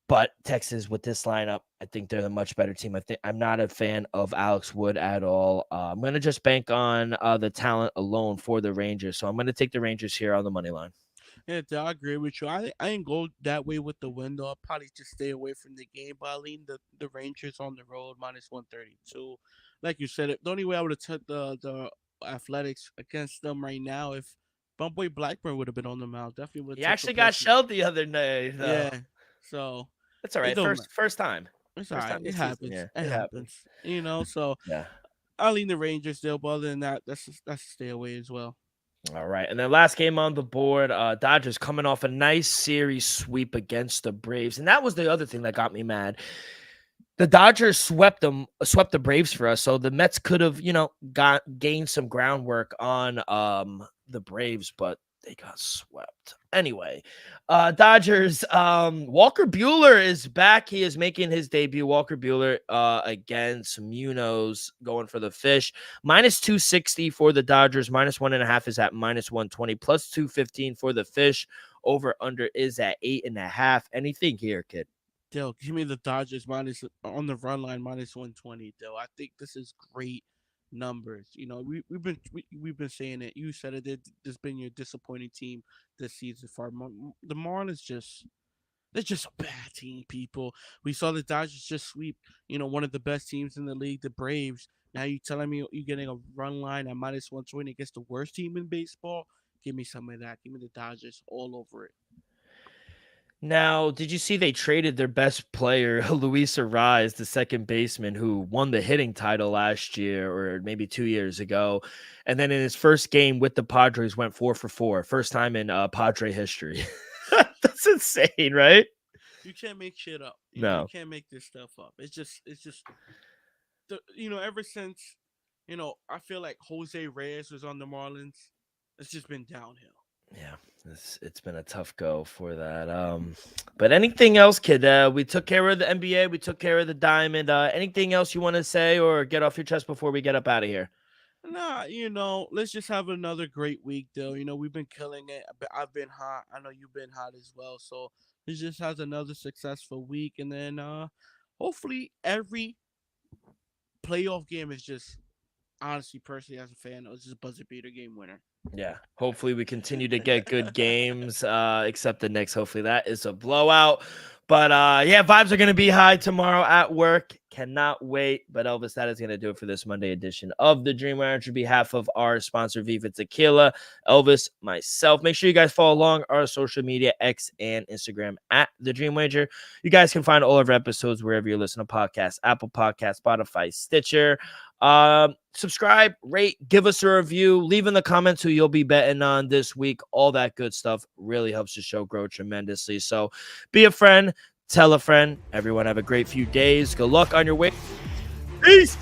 But Texas, with this lineup, I think they're the much better team. I'm not a fan of Alex Wood at all. I'm going to just bank on the talent alone for the Rangers. So I'm going to take the Rangers here on the money line. Yeah, I agree with you. I ain't go that way with the window. I'll probably just stay away from the game, but I lean the Rangers on the road minus 132. Like you said, the only way I would have took the Athletics against them right now if Bumpboy Blackburn would have been on the mound. Definitely would He have actually got shelled the other night, though. Yeah, so that's all right. First time. It's all right. It happens. Yeah, it happens. So yeah. I lean the Rangers still, but other than that, that's a stay away as well. All right. And then last game on the board, Dodgers coming off a nice series sweep against the Braves. And that was the other thing that got me mad. The Dodgers swept the Braves for us. So the Mets could have, gained some groundwork on the Braves, but they got swept. Anyway, Dodgers, Walker Buehler is back. He is making his debut. Walker Buehler against Munoz going for the Fish. Minus 260 for the Dodgers. Minus 1.5 is at minus 120. Plus 215 for the Fish. Over under is at 8.5. Anything here, kid? Dill, give me the Dodgers minus on the run line minus 120. Dill, I think this is great numbers. We've been saying it. You said it. There's been your disappointing team this season. The Marlins they're just a bad team. People, we saw the Dodgers just sweep one of the best teams in the league, the Braves. Now you telling me you're getting a run line at minus 120 against the worst team in baseball? Give me some of that. Give me the Dodgers all over it. Now, did you see they traded their best player, Luis Arraez, the second baseman who won the hitting title last year or maybe 2 years ago, and then in his first game with the Padres went 4 for 4, first time in Padre history. That's insane, right? You can't make shit up. No, you can't make this stuff up. It's just ever since I feel like Jose Reyes was on the Marlins, it's just been downhill. Yeah, it's been a tough go for that. But anything else, kid? We took care of the NBA. We took care of the Diamond. Anything else you want to say or get off your chest before we get up out of here? Nah, let's just have another great week, though. We've been killing it. I've been hot. I know you've been hot as well. So this just has another successful week, and then hopefully every playoff game is just, honestly, personally as a fan, it's just buzzer beater game winner. Yeah, hopefully we continue to get good games, except the Knicks. Hopefully that is a blowout. But yeah, vibes are going to be high tomorrow at work. Cannot wait. But Elvis, that is going to do it for this Monday edition of the Dream Ranch. On behalf of our sponsor, Viva Tequila, Elvis, myself. Make sure you guys follow along our social media, X and Instagram at The Dream Wager. You guys can find all of our episodes wherever you listen to podcasts, Apple Podcasts, Spotify, Stitcher. Subscribe, rate, give us a review, leave in the comments who you'll be betting on this week. All that good stuff really helps the show grow tremendously. So be a friend, tell a friend. Everyone have a great few days. Good luck on your way. Peace.